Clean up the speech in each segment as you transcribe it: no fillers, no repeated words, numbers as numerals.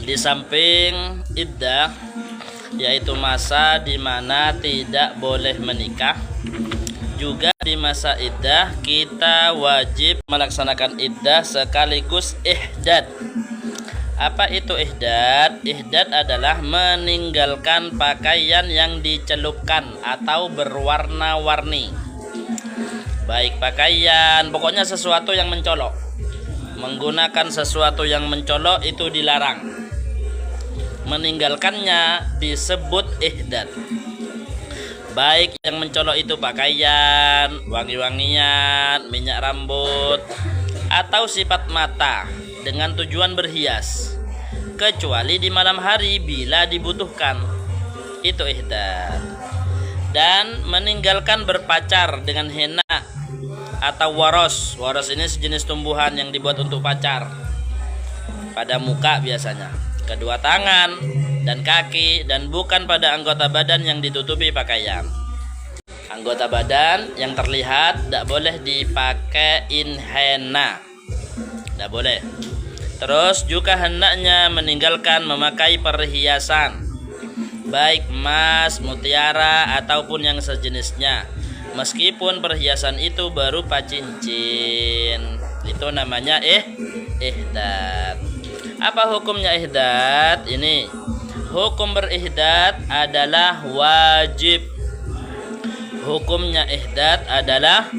Di samping iddah, yaitu masa di mana tidak boleh menikah, juga di masa iddah kita wajib melaksanakan iddah sekaligus ihdad. Apa itu ihdad? Ihdad adalah meninggalkan pakaian yang dicelupkan atau berwarna-warni. Baik pakaian, pokoknya sesuatu yang mencolok. Menggunakan sesuatu yang mencolok itu dilarang. Meninggalkannya disebut ihdad. Baik yang mencolok itu pakaian, wangi-wangian, minyak rambut, atau sifat mata dengan tujuan berhias, kecuali di malam hari bila dibutuhkan. Itu ihdad. Dan meninggalkan berpacar dengan henna atau waros. Waros ini sejenis tumbuhan yang dibuat untuk pacar. Pada muka biasanya, kedua tangan dan kaki, dan bukan pada anggota badan yang ditutupi pakaian. Anggota badan yang terlihat tidak boleh dipakein henna, tidak boleh. Terus juga hendaknya meninggalkan memakai perhiasan, baik emas, mutiara ataupun yang sejenisnya, meskipun perhiasan itu berupa cincin. Itu namanya ihdad. Apa hukumnya ihdad? Ini hukum berihdad adalah wajib. Hukumnya ihdad adalah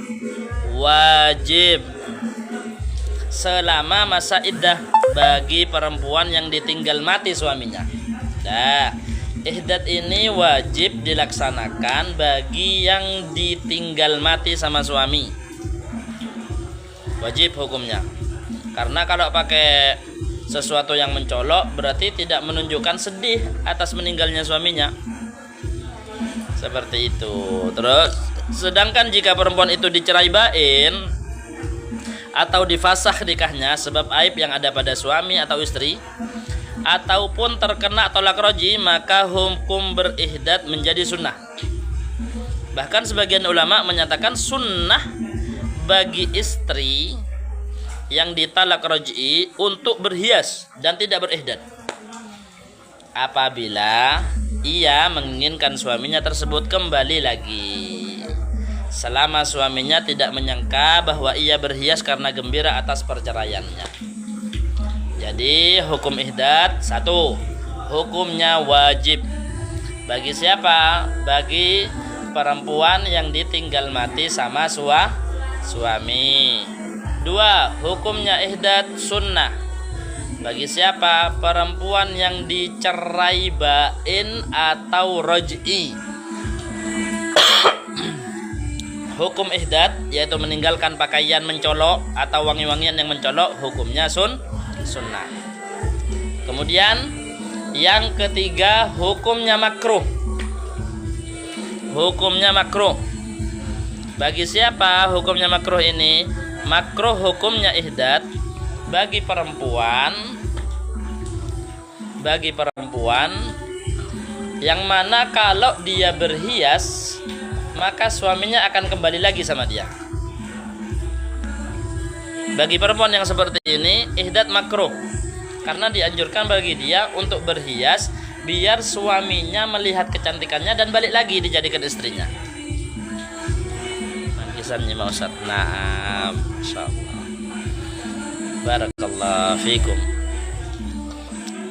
wajib selama masa iddah bagi perempuan yang ditinggal mati suaminya. Nah, ihdad ini wajib dilaksanakan bagi yang ditinggal mati sama suami. Wajib hukumnya. Karena kalau pakai sesuatu yang mencolok berarti tidak menunjukkan sedih atas meninggalnya suaminya. Seperti itu. Terus sedangkan jika perempuan itu dicerai bain atau difasakh nikahnya sebab aib yang ada pada suami atau istri, ataupun terkena tolak roji, maka hukum berihdad menjadi sunnah. Bahkan sebagian ulama menyatakan sunnah bagi istri yang ditalak roji untuk berhias dan tidak berihdad apabila ia menginginkan suaminya tersebut kembali lagi, selama suaminya tidak menyangka bahwa ia berhias karena gembira atas perceraiannya. Jadi hukum ihdad, satu, hukumnya wajib. Bagi siapa? Bagi perempuan yang ditinggal mati sama suami. Dua, hukumnya ihdad sunnah. Bagi siapa? Perempuan yang dicerai bain atau roj'i. Hukum ihdad yaitu meninggalkan pakaian mencolok atau wangi-wangian yang mencolok, hukumnya sunnah. Kemudian yang ketiga, hukumnya makruh. Hukumnya makruh. Bagi siapa hukumnya makruh ini? Makruh hukumnya ihdad bagi perempuan yang mana kalau dia berhias maka suaminya akan kembali lagi sama dia. Bagi perempuan yang seperti ini ihdad makruh, karena dianjurkan bagi dia untuk berhias biar suaminya melihat kecantikannya dan balik lagi dijadikan istrinya. Kisahnya mau Ustaz. Naam, insyaallah. Barakallahu fikum.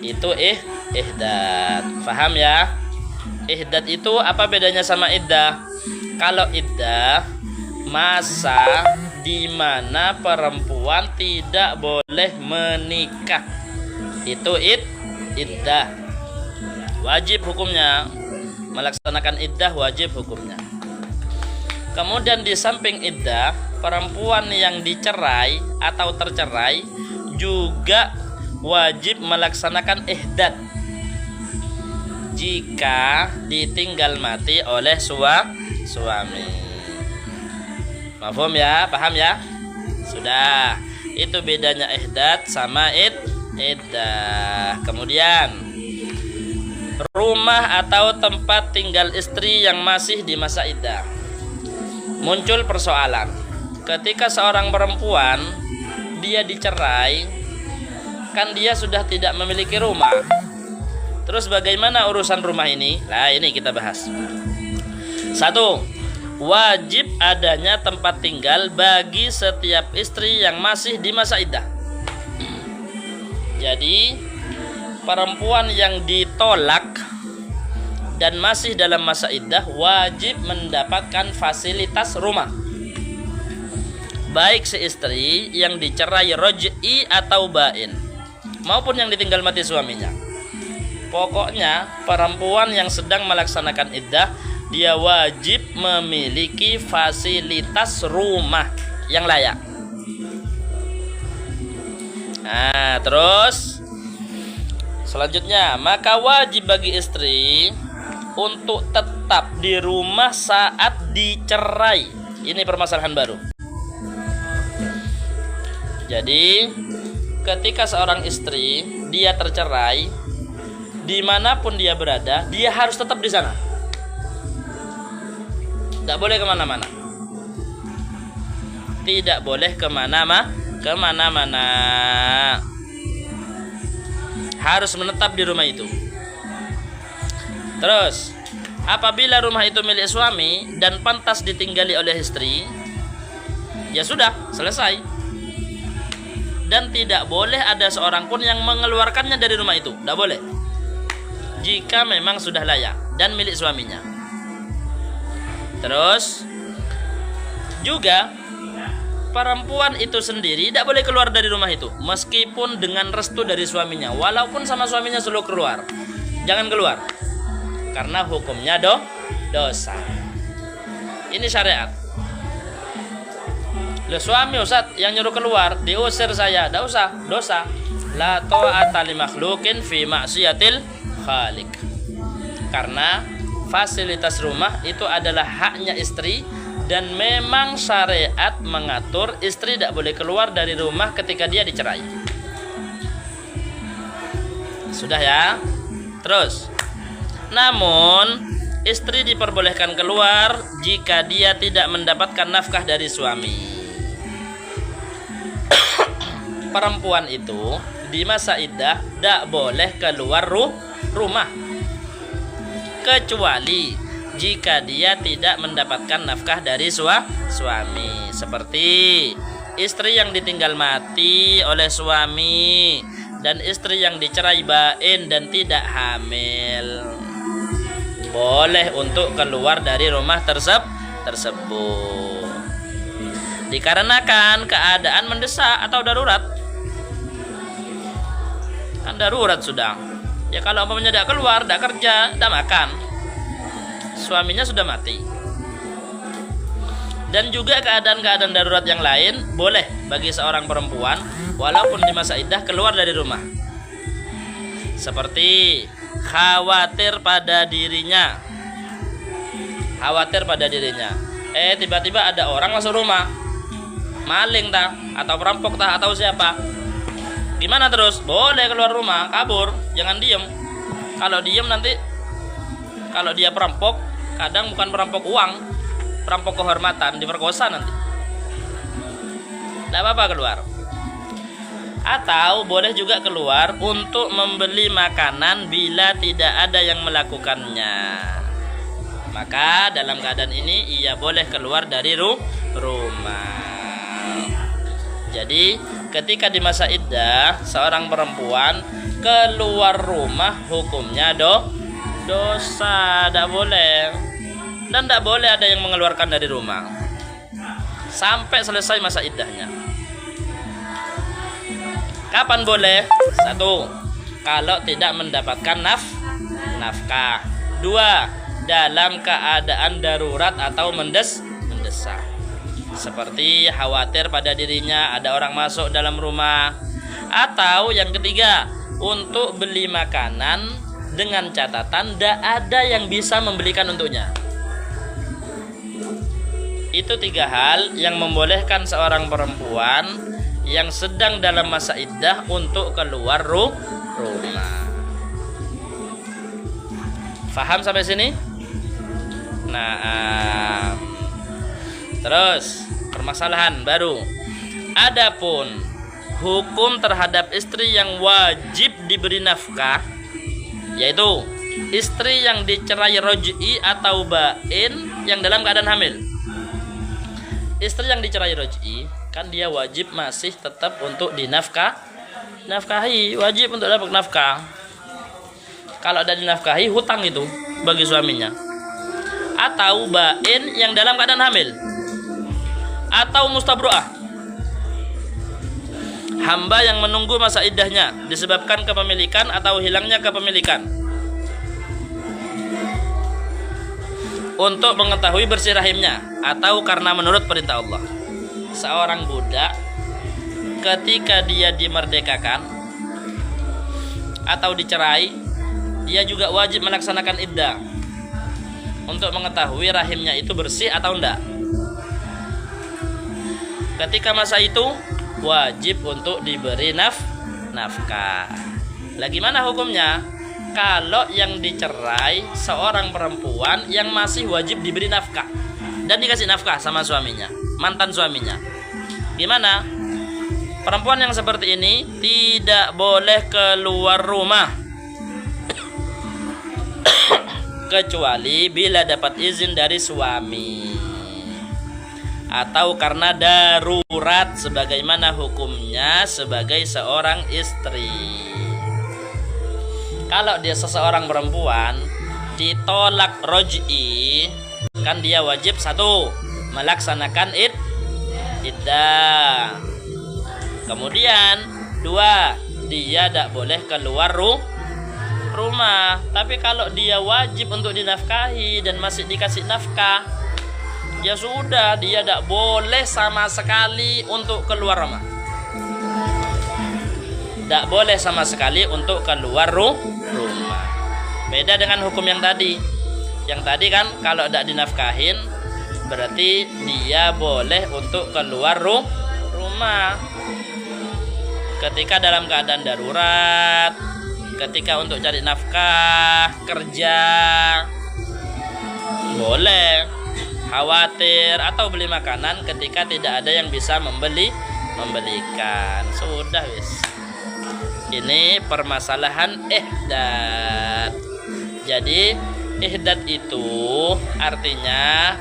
Itu ihdad. Paham ya? Ihdad itu apa bedanya sama iddah? Kalau iddah masa di mana perempuan tidak boleh menikah. Itu iddah. Wajib hukumnya. Melaksanakan iddah wajib hukumnya. Kemudian di samping iddah, perempuan yang dicerai atau tercerai juga wajib melaksanakan ihdad jika ditinggal mati oleh suami. Mafhum ya? Paham ya? Sudah. Itu bedanya ihdad sama iddah. Kemudian rumah atau tempat tinggal istri yang masih di masa iddah. Muncul persoalan ketika seorang perempuan dia dicerai kan dia sudah tidak memiliki rumah. Terus bagaimana urusan rumah ini? Nah, ini kita bahas. 1. Wajib adanya tempat tinggal bagi setiap istri yang masih di masa iddah. Jadi perempuan yang ditolak dan masih dalam masa iddah wajib mendapatkan fasilitas rumah. Baik si istri yang dicerai roj'i atau bain maupun yang ditinggal mati suaminya. Pokoknya perempuan yang sedang melaksanakan iddah, dia wajib memiliki fasilitas rumah yang layak. Nah, terus selanjutnya, maka wajib bagi istri untuk tetap di rumah saat dicerai. Ini permasalahan baru. Jadi ketika seorang istri dia tercerai, dimanapun dia berada, dia harus tetap di sana. Tidak boleh kemana-mana. Tidak boleh kemana-mana. Harus menetap di rumah itu. Terus, apabila rumah itu milik suami dan pantas ditinggali oleh istri, ya sudah, selesai. Dan tidak boleh ada seorang pun yang mengeluarkannya dari rumah itu. Tidak boleh. Jika memang sudah layak dan milik suaminya. Terus juga perempuan itu sendiri tidak boleh keluar dari rumah itu meskipun dengan restu dari suaminya. Walaupun sama suaminya suruh keluar, jangan keluar. Karena hukumnya dosa. Ini syariat. Loh, suami Ustaz yang nyuruh keluar, diusir saya, tidak usah, dosa. La ta'ata li makhlukin fi maksiatil khaliq. Karena fasilitas rumah itu adalah haknya istri, dan memang syariat mengatur istri tidak boleh keluar dari rumah ketika dia dicerai. Sudah ya? Terus, namun istri diperbolehkan keluar jika dia tidak mendapatkan nafkah dari suami. Perempuan itu di masa iddah tidak boleh keluar rumah kecuali jika dia tidak mendapatkan nafkah dari suami. Seperti istri yang ditinggal mati oleh suami dan istri yang dicerai bain dan tidak hamil, boleh untuk keluar dari rumah tersebut dikarenakan keadaan mendesak atau darurat. Kan darurat sudah. Ya kalau umpamanya tidak keluar, tidak kerja, tidak makan, suaminya sudah mati. Dan juga keadaan-keadaan darurat yang lain boleh bagi seorang perempuan walaupun di masa iddah keluar dari rumah. Seperti khawatir pada dirinya. Tiba-tiba ada orang masuk rumah, maling atau perampok atau siapa. Gimana terus? Boleh keluar rumah, kabur, jangan diem. Kalau diem nanti, kalau dia perampok, kadang bukan perampok uang, perampok kehormatan, diperkosa nanti. Tidak apa-apa keluar. Atau boleh juga keluar untuk membeli makanan bila tidak ada yang melakukannya. Maka dalam keadaan ini ia boleh keluar dari rumah. Jadi ketika di masa iddah seorang perempuan keluar rumah, hukumnya dosa, tidak boleh. Dan tidak boleh ada yang mengeluarkan dari rumah sampai selesai masa iddahnya. Kapan boleh? 1. Kalau tidak mendapatkan nafkah. 2. Dalam keadaan darurat atau mendesak. Seperti khawatir pada dirinya ada orang masuk dalam rumah. Atau yang ketiga, untuk beli makanan dengan catatan tidak ada yang bisa membelikan untuknya. Itu 3 hal yang membolehkan seorang perempuan yang sedang dalam masa iddah untuk keluar rumah. Faham sampai sini? Nah, terus permasalahan baru. Adapun hukum terhadap istri yang wajib diberi nafkah, yaitu istri yang dicerai roj'i atau bain yang dalam keadaan hamil. Istri yang dicerai roj'i kan dia wajib masih tetap untuk dinafkahi, wajib untuk dapat nafkah. Kalau ada dinafkahi, hutang itu bagi suaminya. Atau bain yang dalam keadaan hamil, atau mustabro'ah, hamba yang menunggu masa iddahnya disebabkan kepemilikan atau hilangnya kepemilikan, untuk mengetahui bersih rahimnya, atau karena menurut perintah Allah. Seorang budak ketika dia dimerdekakan atau dicerai, dia juga wajib melaksanakan iddah untuk mengetahui rahimnya itu bersih atau enggak. Ketika masa itu wajib untuk diberi nafkah. Lah gimana hukumnya? Kalau yang dicerai seorang perempuan yang masih wajib diberi nafkah dan dikasih nafkah sama suaminya, mantan suaminya. Gimana? Perempuan yang seperti ini tidak boleh keluar rumah kecuali bila dapat izin dari suami atau karena darurat, sebagaimana hukumnya sebagai seorang istri. Kalau dia seseorang perempuan ditolak roj'i, kan dia wajib satu, melaksanakan iddah. Kemudian dua, dia tidak boleh keluar rumah. Tapi kalau dia wajib untuk dinafkahi dan masih dikasih nafkah, ya sudah, dia tidak boleh sama sekali untuk keluar rumah. Tidak boleh sama sekali untuk keluar rumah. Beda dengan hukum yang tadi. Yang tadi kan kalau tidak dinafkahin berarti dia boleh untuk keluar rumah ketika dalam keadaan darurat, ketika untuk cari nafkah, kerja, boleh. Khawatir atau beli makanan ketika tidak ada yang bisa membelikan. Sudah wis. Ini permasalahan ihdat. Jadi ihdat itu artinya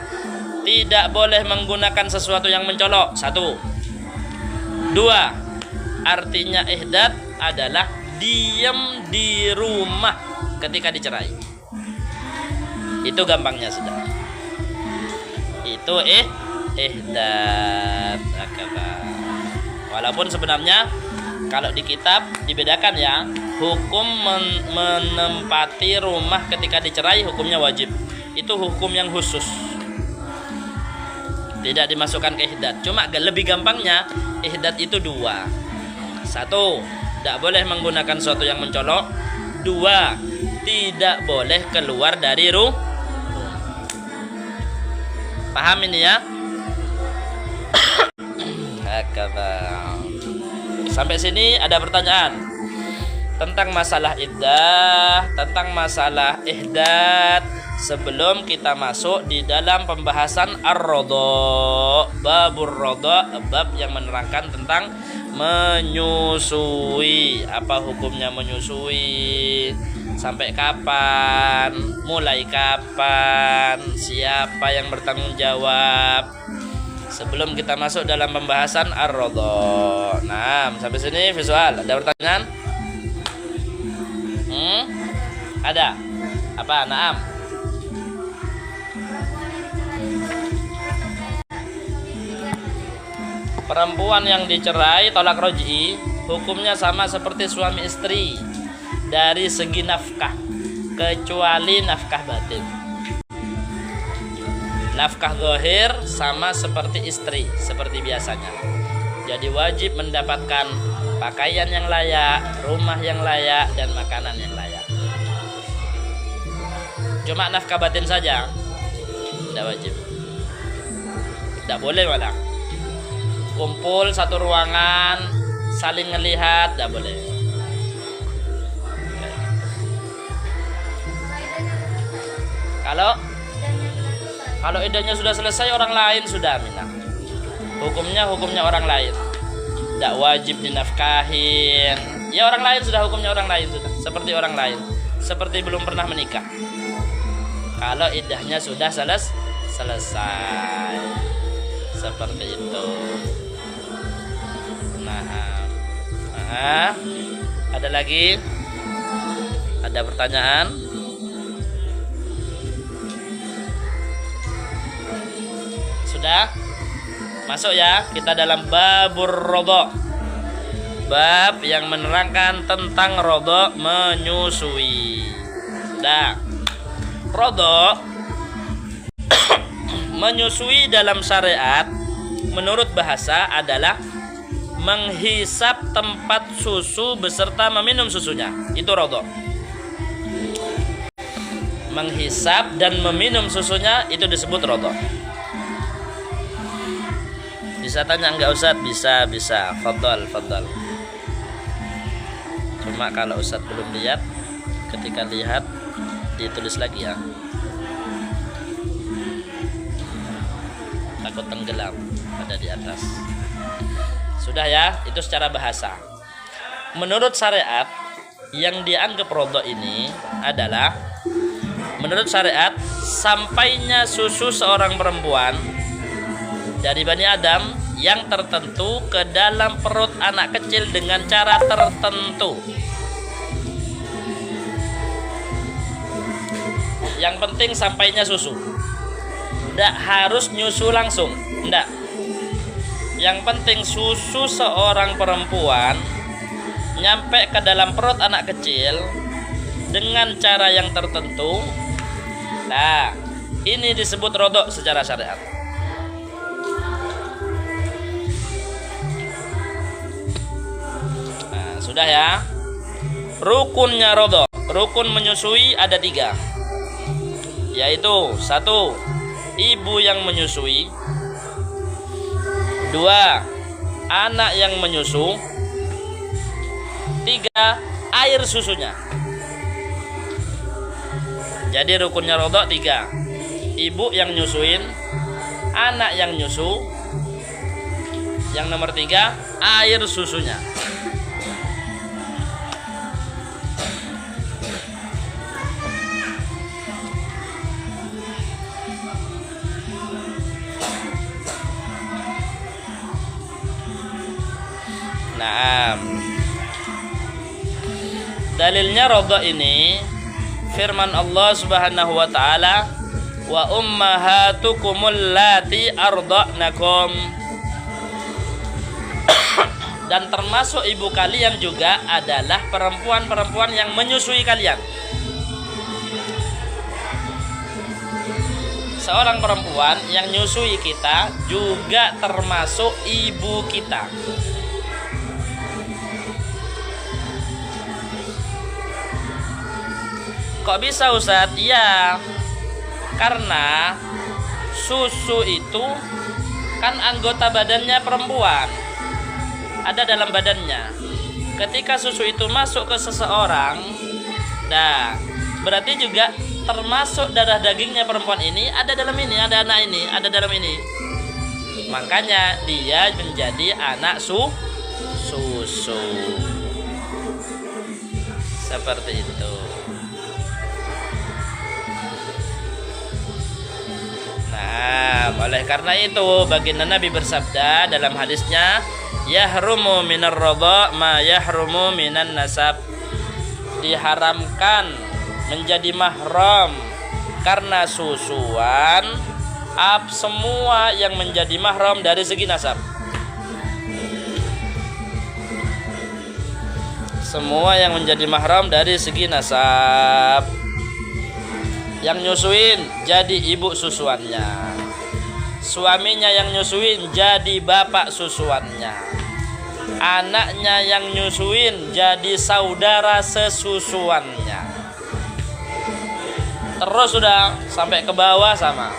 tidak boleh menggunakan sesuatu yang mencolok. Satu. Dua, artinya ihdat adalah diam di rumah ketika dicerai. Itu gampangnya sudah. Itu ihdat. Walaupun sebenarnya kalau di kitab dibedakan ya, hukum menempati rumah ketika dicerai hukumnya wajib. Itu hukum yang khusus, tidak dimasukkan ke ihdat. Cuma lebih gampangnya ihdat itu dua. Satu, tidak boleh menggunakan sesuatu yang mencolok. Dua, tidak boleh keluar dari rumah. Paham ini ya? Sampai sini ada pertanyaan tentang masalah iddah, tentang masalah ihdat sebelum kita masuk di dalam pembahasan ar-radha, babur radha, bab yang menerangkan tentang menyusui. Apa hukumnya menyusui? Sampai kapan? Mulai kapan? Siapa yang bertanggung jawab? Sebelum kita masuk dalam pembahasan ar-radha. Nah, sampai sini visual. Ada pertanyaan? Ada? Apa? Naam. Perempuan yang dicerai tolak roj'i hukumnya sama seperti suami istri dari segi nafkah, kecuali nafkah batin. Nafkah zahir sama seperti istri, seperti biasanya. Jadi wajib mendapatkan pakaian yang layak, rumah yang layak, dan makanan yang layak. Cuma nafkah batin saja tidak wajib. Tidak boleh malah kumpul satu ruangan saling ngelihat, tidak boleh. Kalau iddahnya sudah selesai, orang lain sudah minah. Hukumnya orang lain. tidak wajib dinafkahin. Ya orang lain sudah, hukumnya orang lain sudah, seperti orang lain, seperti belum pernah menikah. Kalau iddahnya sudah selesai, seperti itu. Nah, ada lagi? Ada pertanyaan? Sudah? Masuk ya, kita dalam babur rodok, bab yang menerangkan tentang rodok menyusui. Sudah. Rodok menyusui dalam syariat menurut bahasa adalah menghisap tempat susu beserta meminum susunya. Itu rodok. Menghisap dan meminum susunya itu disebut rodok. Bisa tanya enggak Ustadz? Bisa. Fadhal. Cuma kalau Ustadz belum lihat, ketika lihat ditulis lagi ya. Takut tenggelam, ada di atas. Sudah ya, itu secara bahasa. Menurut syariat, yang dianggap rodok ini adalah, menurut syariat, sampainya susu seorang perempuan dari Bani Adam yang tertentu ke dalam perut anak kecil dengan cara tertentu. Yang penting sampainya susu. Tidak harus nyusu langsung, tidak. Yang penting susu seorang perempuan nyampe ke dalam perut anak kecil dengan cara yang tertentu. Nah, ini disebut rodok secara syariat. Nah, sudah ya. Rukunnya rodok, rukun menyusui ada 3, yaitu 1, ibu yang menyusui. 2, anak yang menyusu. 3, air susunya. Jadi rukunnya rodok 3, ibu yang nyusuin, anak yang nyusu, yang nomor 3, air susunya. Nah, dalilnya rodok ini firman Allah Subhanahu wa taala, wa ummahatukumul lati arda'nakum. Dan termasuk ibu kalian juga adalah perempuan-perempuan yang menyusui kalian. Seorang perempuan yang nyusui kita juga termasuk ibu kita. Kok bisa Ustadz? Ya, karena susu itu kan anggota badannya perempuan, ada dalam badannya. Ketika susu itu masuk ke seseorang, nah berarti juga termasuk darah dagingnya perempuan ini ada dalam ini, ada anak ini, ada dalam ini. Makanya dia menjadi anak susu. Seperti itu. Nah, oleh karena itu baginda Nabi bersabda dalam hadisnya, yahrumu minar rodha ma yahrumu minan nasab. Diharamkan menjadi mahram karena susuan semua yang menjadi mahram dari segi nasab. Semua yang menjadi mahram dari segi nasab. Yang nyusuin jadi ibu susuannya, suaminya yang nyusuin jadi bapak susuannya, anaknya yang nyusuin jadi saudara sesusuannya. Terus sudah sampai ke bawah sama.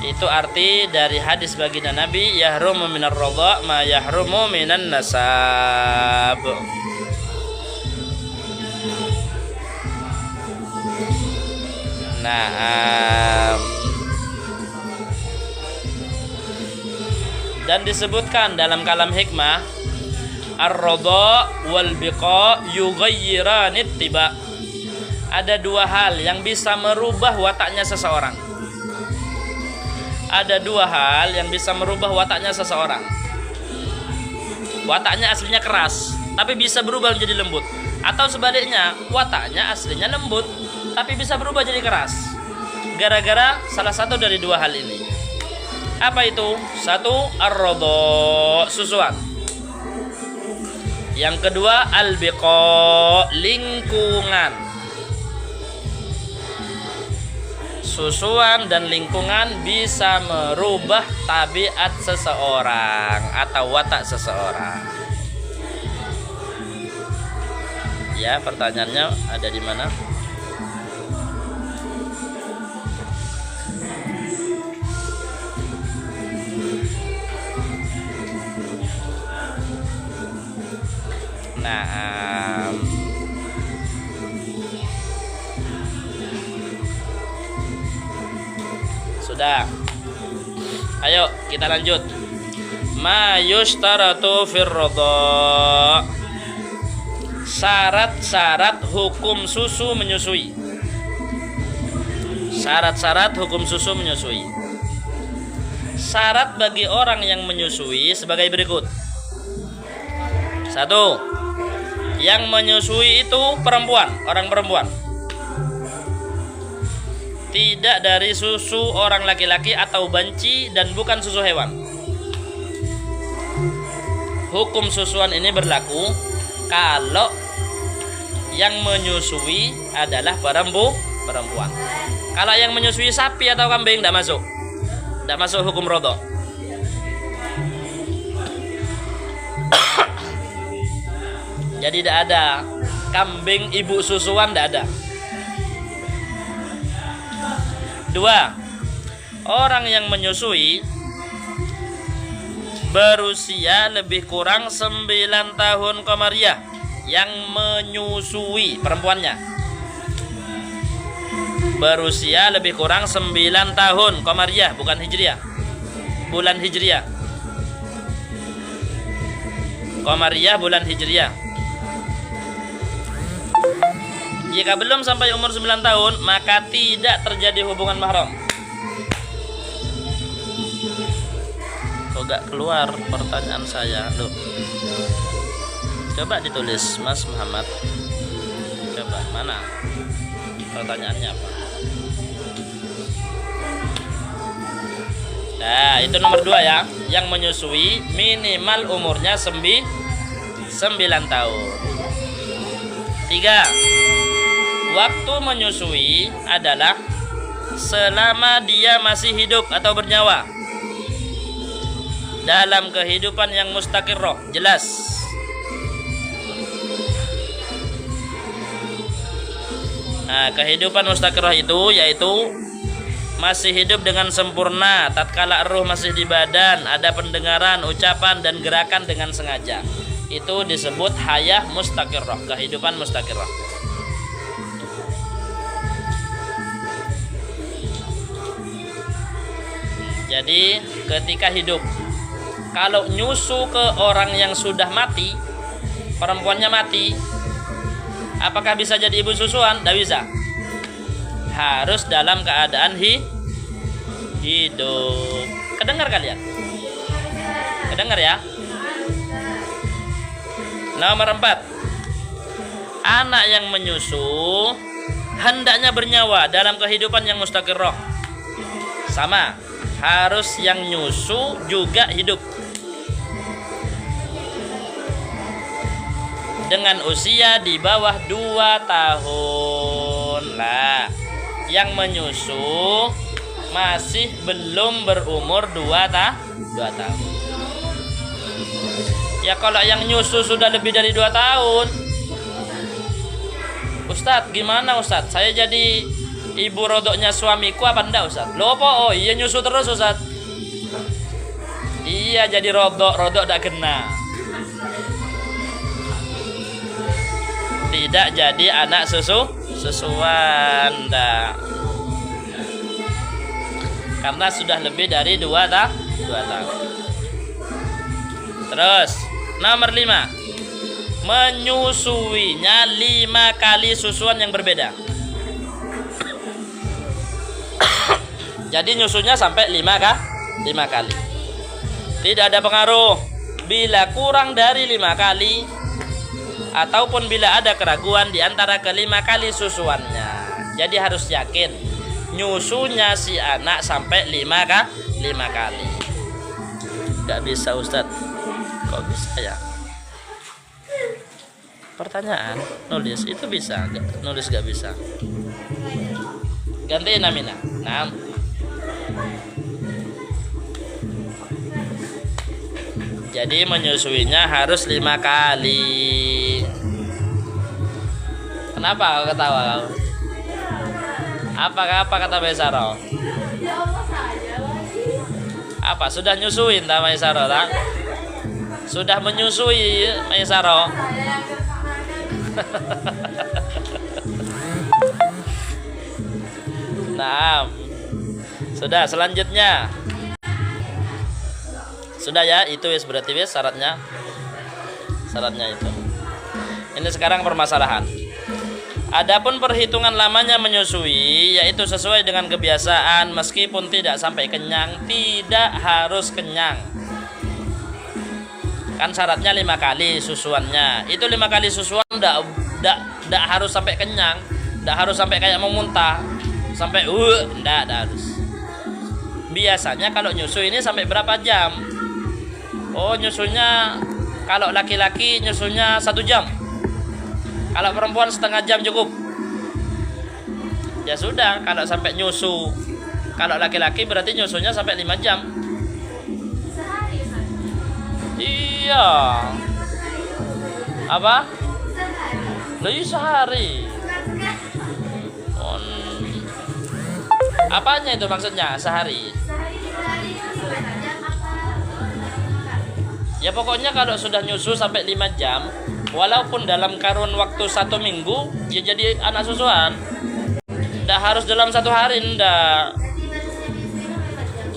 Itu arti dari hadis baginda Nabi, yahrumu minar rodha ma yahrumu minan nasab. Nah, Dan disebutkan dalam kalam hikmah, ar-radha wal biqa yughayyiranit tiba. Ada dua hal yang bisa merubah wataknya seseorang. Ada dua hal yang bisa merubah wataknya seseorang. Wataknya aslinya keras, tapi bisa berubah menjadi lembut. Atau sebaliknya, wataknya aslinya lembut, tapi bisa berubah jadi keras. Gara-gara salah satu dari dua hal ini. Apa itu? Satu, ar-radha, susuan. Yang kedua, al-biqa, lingkungan. Susuan dan lingkungan bisa merubah tabiat seseorang atau watak seseorang. Ya, pertanyaannya ada di mana? Nah, sudah. Ayo kita lanjut. Ma yushtaratu fir radha. Syarat-syarat hukum susu menyusui. Syarat-syarat hukum susu menyusui. Syarat bagi orang yang menyusui sebagai berikut. Satu, yang menyusui itu perempuan, orang perempuan. Tidak dari susu orang laki-laki atau banci dan bukan susu hewan. Hukum susuan ini berlaku kalau yang menyusui adalah perempuan. Kalau yang menyusui sapi atau kambing tidak masuk. Tidak masuk hukum radha. Jadi tidak ada kambing ibu susuan, tidak ada. Dua, orang yang menyusui berusia lebih kurang 9 tahun komariah. Yang menyusui perempuannya berusia lebih kurang 9 tahun komariah, bukan hijriah, bulan hijriah. Komariah bulan hijriah. Jika belum sampai umur 9 tahun, maka tidak terjadi hubungan mahram. Kok gak keluar pertanyaan saya? Loh. Coba ditulis, Mas Muhammad. Coba, mana? Pertanyaannya apa? Nah, itu nomor 2 ya. Yang menyusui minimal umurnya 9 tahun. 3. Waktu menyusui adalah selama dia masih hidup atau bernyawa dalam kehidupan yang mustaqirrah, jelas. Nah, kehidupan mustaqirrah itu yaitu masih hidup dengan sempurna tatkala ruh masih di badan, ada pendengaran, ucapan dan gerakan dengan sengaja. Itu disebut hayah mustaqirrah, kehidupan mustaqirrah. Jadi ketika hidup, kalau nyusu ke orang yang sudah mati, perempuannya mati, apakah bisa jadi ibu susuan? Tidak bisa. Harus dalam keadaan hidup. Kedengar kalian? Kedengar ya? Nomor 4. Anak yang menyusu hendaknya bernyawa dalam kehidupan yang mustaqirrah. Sama, harus yang nyusu juga hidup dengan usia di bawah 2 tahun lah. Yang menyusu masih belum berumur 2 tahun. Ya kalau yang nyusu sudah lebih dari 2 tahun, Ustadz gimana Ustadz? Saya jadi ibu rodoknya suamiku apa enggak Ustadz? Loh apa? Oh iya nyusu terus Ustadz. Iya jadi rodok enggak kena. Tidak jadi anak susuan enggak. Karena sudah lebih dari 2 tahun. Terus nomor 5, menyusuinya 5 kali susuan yang berbeda. Jadi nyusunya sampai 5 kali. Tidak ada pengaruh bila kurang dari 5 kali ataupun bila ada keraguan di antara kelima kali susuannya. Jadi harus yakin nyusunya si anak sampai 5 kali. Gak bisa Ustadz. Kok bisa ya? Pertanyaan nulis itu bisa, nulis gak bisa. Gantiin Amina. Nah, jadi menyusuinya harus 5 kali. Kenapa kau ketawa kau? Apa kata Maisaro? Apa sudah nyusuin tak Maisaro tak? Sudah menyusui Maisaro? Nah, sudah selanjutnya. Sudah ya, itu berarti syaratnya. Syaratnya itu. Ini sekarang permasalahan. Adapun perhitungan lamanya menyusui, yaitu sesuai dengan kebiasaan meskipun tidak sampai kenyang, tidak harus kenyang. Kan syaratnya 5 kali susuannya. Itu 5 kali susuan enggak harus sampai kenyang, enggak harus sampai kayak mau muntah, sampai enggak harus. Biasanya kalau nyusu ini sampai berapa jam? Oh, nyusunya kalau laki-laki nyusunya 1 jam. Kalau perempuan setengah jam cukup. Ya sudah, kalau sampai nyusu, kalau laki-laki berarti nyusunya sampai 5 jam. Iya. Apa? Lebih sehari. Apanya itu maksudnya sehari? Ya pokoknya kalau sudah nyusu sampai 5 jam, walaupun dalam kurun waktu 1 minggu, ya jadi anak susuan. Nggak harus dalam 1 hari, nggak.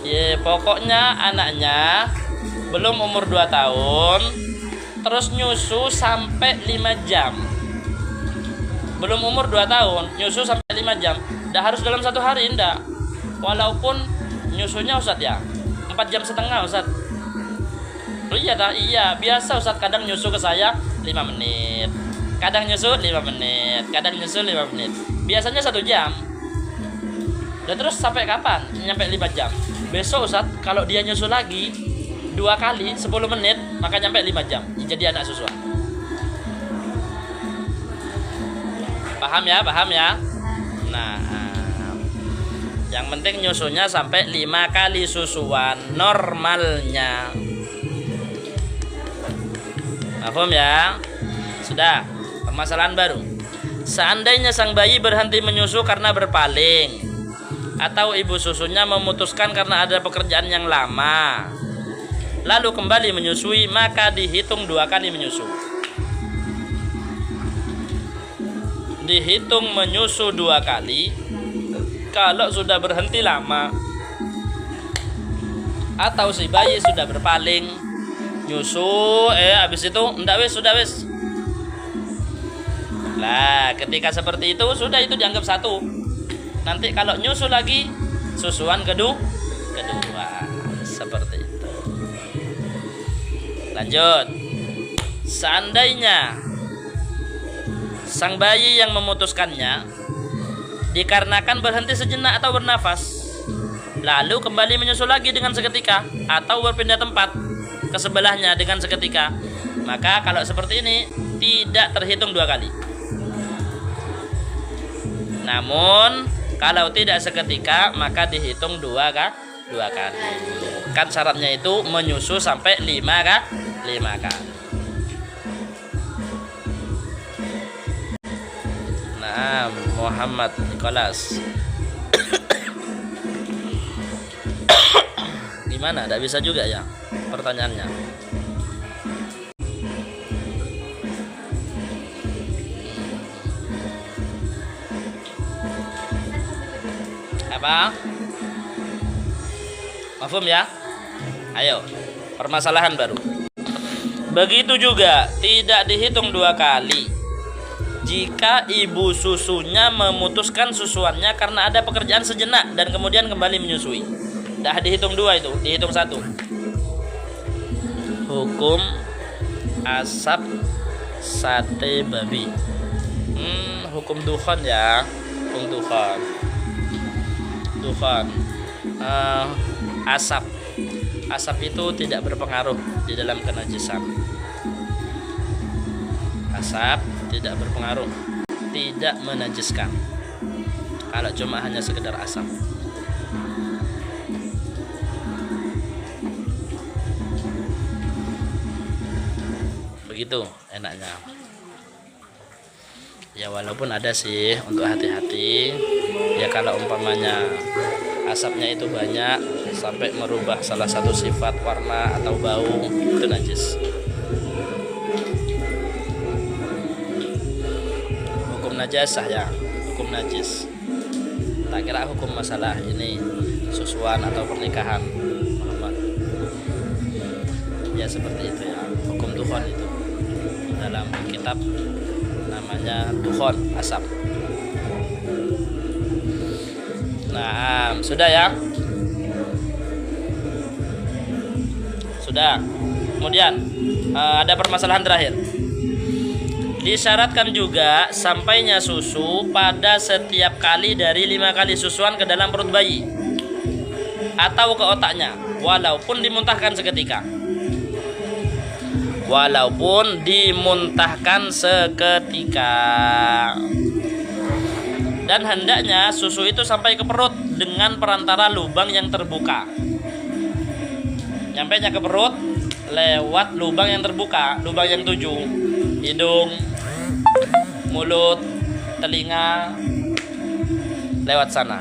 Ya pokoknya anaknya belum umur 2 tahun, terus nyusu sampai 5 jam. Belum umur 2 tahun, nyusu sampai 5 jam. Nggak harus dalam 1 hari, nggak. Walaupun nyusunya Ustadz ya 4,5 jam Ustadz. Oh iya tak? Iya, biasa Ustadz kadang nyusu ke saya 5 menit. Kadang nyusu 5 menit, kadang nyusu 5 menit. Biasanya 1 jam. Dan terus sampai kapan? Nyampe 5 jam. Besok Ustadz kalau dia nyusu lagi 2 kali 10 menit, maka nyampe 5 jam. Jadi anak susuan. Paham ya? Paham ya? Nah, yang penting nyusunya sampai 5 kali susuan normalnya. Paham ya? Sudah. Permasalahan baru. Seandainya sang bayi berhenti menyusu karena berpaling, atau ibu susunya memutuskan karena ada pekerjaan yang lama, lalu kembali menyusui, maka dihitung 2 kali menyusu. Dihitung menyusu 2 kali kalau sudah berhenti lama, atau si bayi sudah berpaling nyusu, habis itu enggak sudah wis. Lah, ketika seperti itu sudah, itu dianggap 1. Nanti kalau nyusu lagi susuan kedua seperti itu. Lanjut. Seandainya sang bayi yang memutuskannya dikarenakan berhenti sejenak atau bernafas, lalu kembali menyusu lagi dengan seketika atau berpindah tempat ke sebelahnya dengan seketika, maka kalau seperti ini tidak terhitung 2 kali. Namun kalau tidak seketika, maka dihitung 2 kali. Kan syaratnya itu menyusu sampai 5 kali. Nah, Muhammad Nicholas. Gimana? Tidak bisa juga ya pertanyaannya. Apa? Mafhum ya? Ayo, permasalahan baru. Begitu juga tidak dihitung 2 kali jika ibu susunya memutuskan susuannya karena ada pekerjaan sejenak dan kemudian kembali menyusui. Tidak dihitung 2 itu, dihitung 1. Hukum asap sate babi. Hukum dukhon ya, hukum dukhon. Asap itu tidak berpengaruh di dalam kenajisan. Asap tidak berpengaruh, tidak menajiskan. Kalau cuma hanya sekedar asap. Begitu enaknya. Ya walaupun ada sih untuk hati-hati. Ya kalau umpamanya asapnya itu banyak sampai merubah salah satu sifat warna atau bau, itu najis. Hukum najasah ya, hukum najis. Tak kira hukum masalah ini susuan atau pernikahan. Ya seperti itu ya, hukum dukhon itu dalam kitab namanya dukhon, asap. Nah, sudah ya. Sudah. Kemudian ada permasalahan terakhir. Disyaratkan juga sampainya susu pada setiap kali dari 5 kali susuan ke dalam perut bayi atau ke otaknya, walaupun dimuntahkan seketika. Walaupun dimuntahkan seketika. Dan hendaknya susu itu sampai ke perut dengan perantara lubang yang terbuka. Nyampainya ke perut lewat lubang yang terbuka, lubang yang 7. Hidung, mulut, telinga, lewat sana.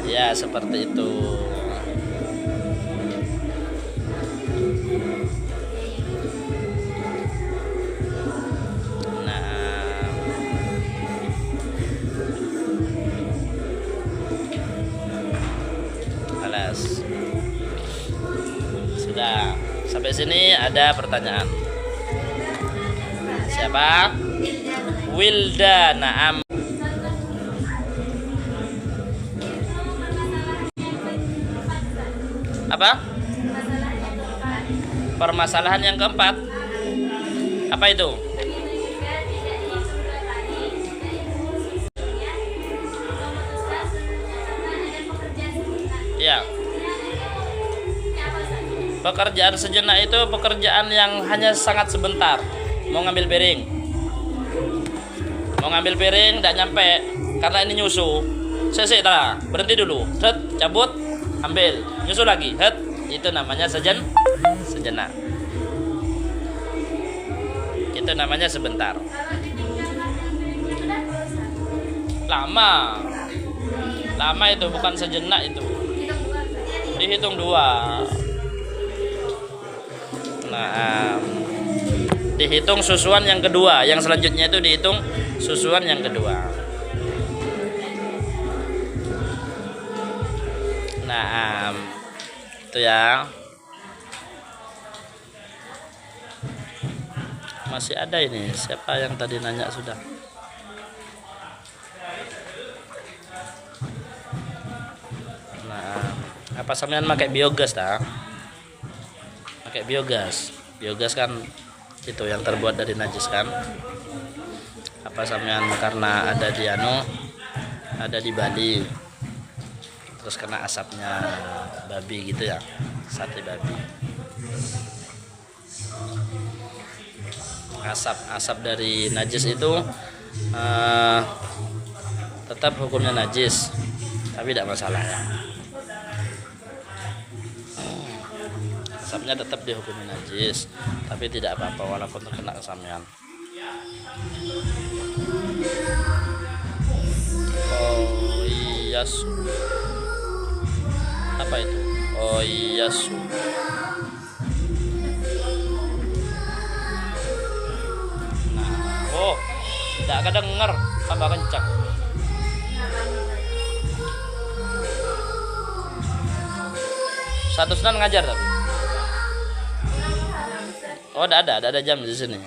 Ya seperti itu. Nah, alas. Sudah. Sampai sini ada pertanyaan. Siapa? Wilda. Naam. Apa? Permasalahan yang keempat. Apa itu? Ya. Pekerjaan sejenak itu pekerjaan yang hanya sangat sebentar. Mau ngambil piring. Mau ngambil piring tidak nyampe karena ini nyusu. Sesek lah, berhenti dulu. Set, cabut, ambil, nyusul lagi, itu namanya sejenak. Itu namanya sebentar. Lama itu bukan sejenak itu. Dihitung 2. Nah, dihitung susuan yang kedua. Yang selanjutnya itu dihitung susuan yang kedua. Nah, itu ya. Masih ada ini. Siapa yang tadi nanya sudah? Nah, apa sampean pakai biogas dah? Pakai biogas. Biogas kan itu yang terbuat dari najis kan? Apa sampean karena ada di ada di Bali? Terus kena asapnya babi gitu ya, sate babi. Asap dari najis itu tetap hukumnya najis, tapi tidak masalah ya. Asapnya tetap dihukumi najis, tapi tidak apa-apa walaupun terkena kesampean. Oyasu. Apa itu? Oyasu. Nah, oh, tidak kedengar, tambah kencang. Satu Sunan ngajar tapi. Oh, ada jam di sini.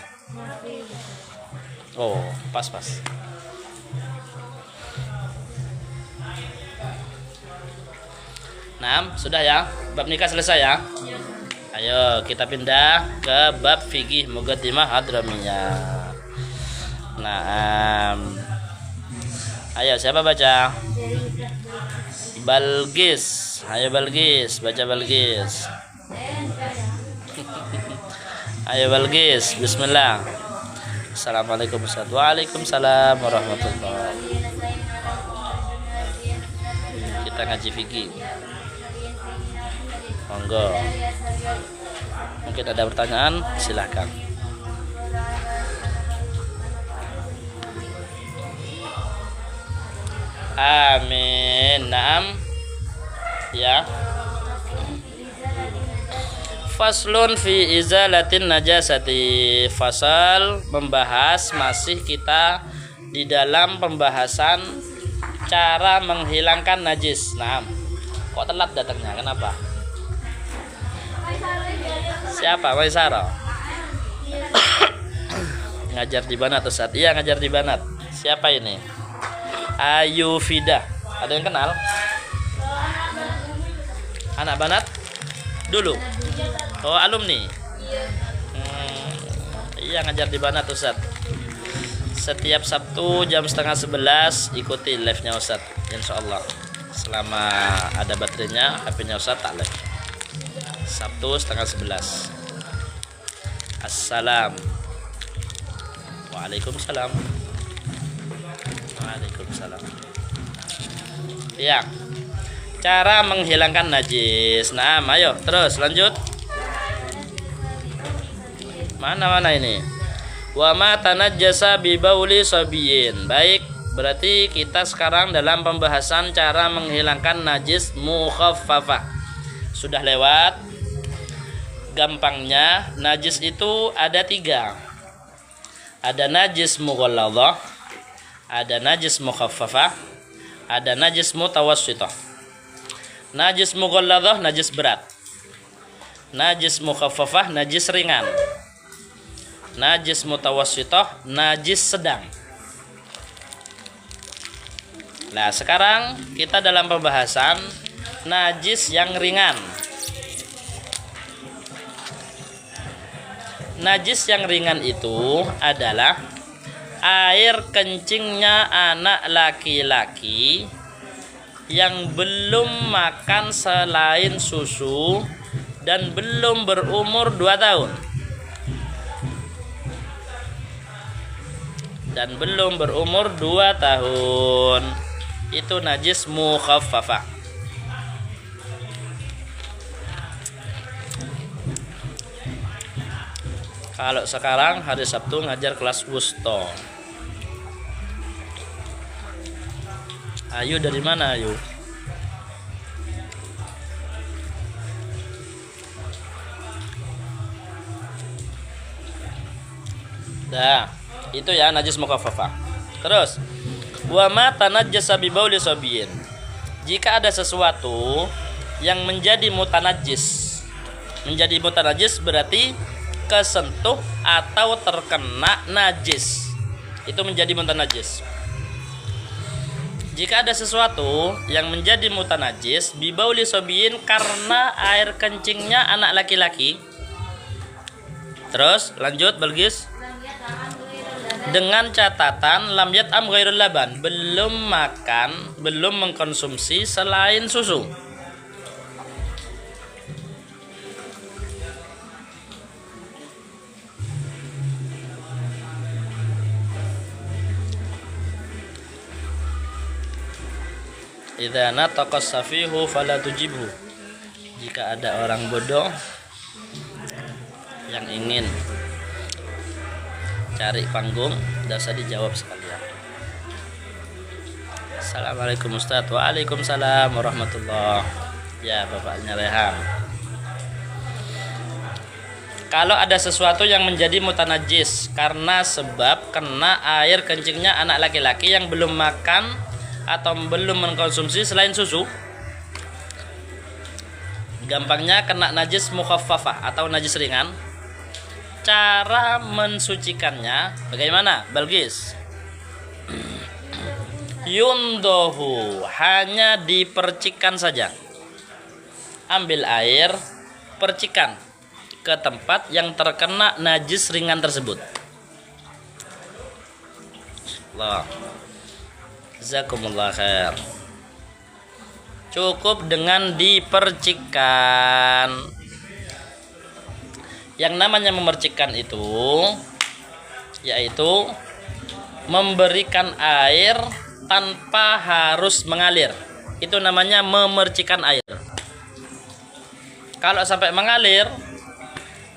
Oh, pas. Nah, sudah ya. Bab nikah selesai ya. Ayo kita pindah ke bab fikih Muqaddimah Hadramiyah. Nah, ayo siapa baca? Balgis. Ayo Balgis, baca Balgis. Ayo Balgis, bismillah. Assalamualaikum warahmatullahi wabarakatuh. Waalaikumsalam warahmatullahi wabarakatuh. Kita ngaji fikih. Monggo. Mungkin ada pertanyaan, silakan. Amin. Naam. Ya. Faslun fi izalatin najasati. Fasal membahas, masih kita di dalam pembahasan cara menghilangkan najis. Nah, kok telat datangnya? Kenapa? Siapa? Waisara. Ngajar di Banat Ustaz. Iya, ngajar di Banat. Siapa ini? Ayu Fida. Ada yang kenal? Anak Banat? Dulu. Oh, alumni. Iya, ngajar di Banat Ustaz. Setiap Sabtu jam 10:30 ikuti live-nya Ustaz. Insyaallah. Selama ada baterainya, HP-nya Ustaz tak live. Sabtu 10:30. Assalam. Waalaikumsalam. Waalaikumsalam. Ya. Cara menghilangkan najis. Nah, ayo terus lanjut. Mana ini? Wa ma tanajjasa bi bauli sabiyin. Baik, berarti kita sekarang dalam pembahasan cara menghilangkan najis mukhaffafah. Sudah lewat. Gampangnya, najis itu ada 3. Ada najis mughalladhah, ada najis mukhaffafah, ada najis mutawassithah. Najis mughalladhah najis berat. Najis mukhaffafah najis ringan. Najis mutawassithah najis sedang. Nah, sekarang kita dalam pembahasan najis yang ringan. Najis yang ringan itu adalah air kencingnya anak laki-laki yang belum makan selain susu dan belum berumur 2 tahun. Dan belum berumur 2 tahun. Itu najis mukhaffafah. Kalau sekarang hari Sabtu ngajar kelas wusta. Ayu dari mana Ayu? Dah, itu ya najis mukhaffafah. Terus, wa ma tanajjasa bi bauli sabiyin. Jika ada sesuatu yang menjadi mutanajis. Menjadi mutanajis berarti kesentuh atau terkena najis. Itu menjadi mutanajis. Jika ada sesuatu yang menjadi mutanajis bibauli sobiyin karena air kencingnya anak laki-laki. Terus lanjut Balgis. Dengan catatan lam yat'am ghairul laban, belum makan, belum mengkonsumsi selain susu. Idza nataqas safihu fala tujibhu. Jika ada orang bodoh yang ingin cari panggung, tidak usah dijawab sekalian. Assalamualaikum Ustaz. Waalaikumsalam warahmatullah. Ya, bapaknya Rehan. Kalau ada sesuatu yang menjadi mutanajis karena sebab kena air kencingnya anak laki-laki yang belum makan atau belum mengkonsumsi selain susu, gampangnya kena najis mukhaffafah atau najis ringan. Cara mensucikannya bagaimana, Balgis? Yundohu, hanya dipercikan saja. Ambil air, percikan ke tempat yang terkena najis ringan tersebut. Allah. Jazakumullah khair. Cukup dengan dipercikan. Yang namanya memercikan itu yaitu memberikan air tanpa harus mengalir. Itu namanya memercikan air. Kalau sampai mengalir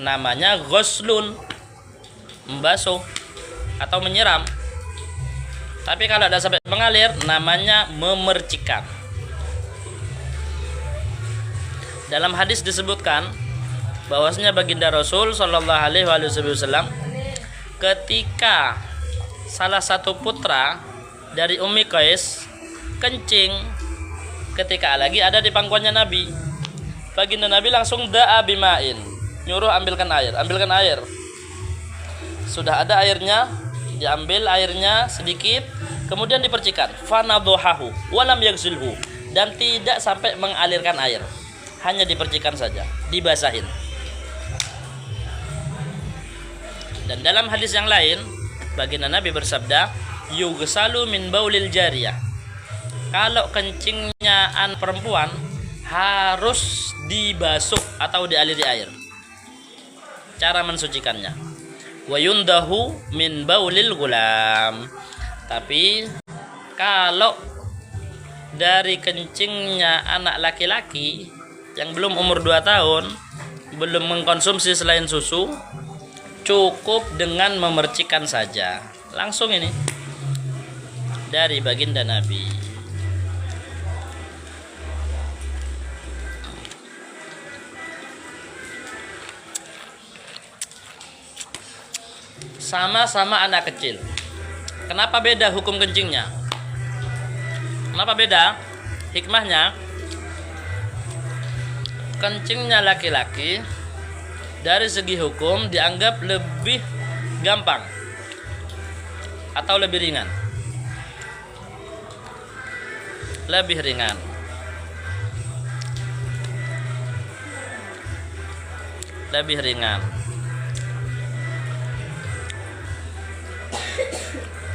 namanya ghuslun, membasuh atau menyiram. Tapi kalau ada sampai mengalir namanya memercikan. Dalam hadis disebutkan bahwasanya baginda Rasul Shallallahu Alaihi Wasallam ketika salah satu putra dari Ummi Qais kencing ketika lagi ada di pangkuannya Nabi, baginda Nabi langsung da'a bimain, nyuruh ambilkan air. Sudah ada airnya, diambil airnya sedikit, kemudian dipercikan. Fanadhahu walam yaghsilhu, dan tidak sampai mengalirkan air, hanya dipercikan saja, dibasahin. Dan dalam hadis yang lain, baginda Nabi bersabda, yughsalu min baulil jariyah. Kalau kencingnya anak perempuan harus dibasuh atau dialiri air. Cara mensucikannya, wa yundahu min baulil gulam. Tapi kalau dari kencingnya anak laki-laki yang belum umur 2 tahun, belum mengkonsumsi selain susu, cukup dengan memercikan saja. Langsung ini dari baginda Nabi. Sama-sama anak kecil. Kenapa beda hukum kencingnya? Kenapa beda? Hikmahnya, kencingnya laki-laki dari segi hukum dianggap lebih gampang atau lebih ringan. Lebih ringan. Lebih ringan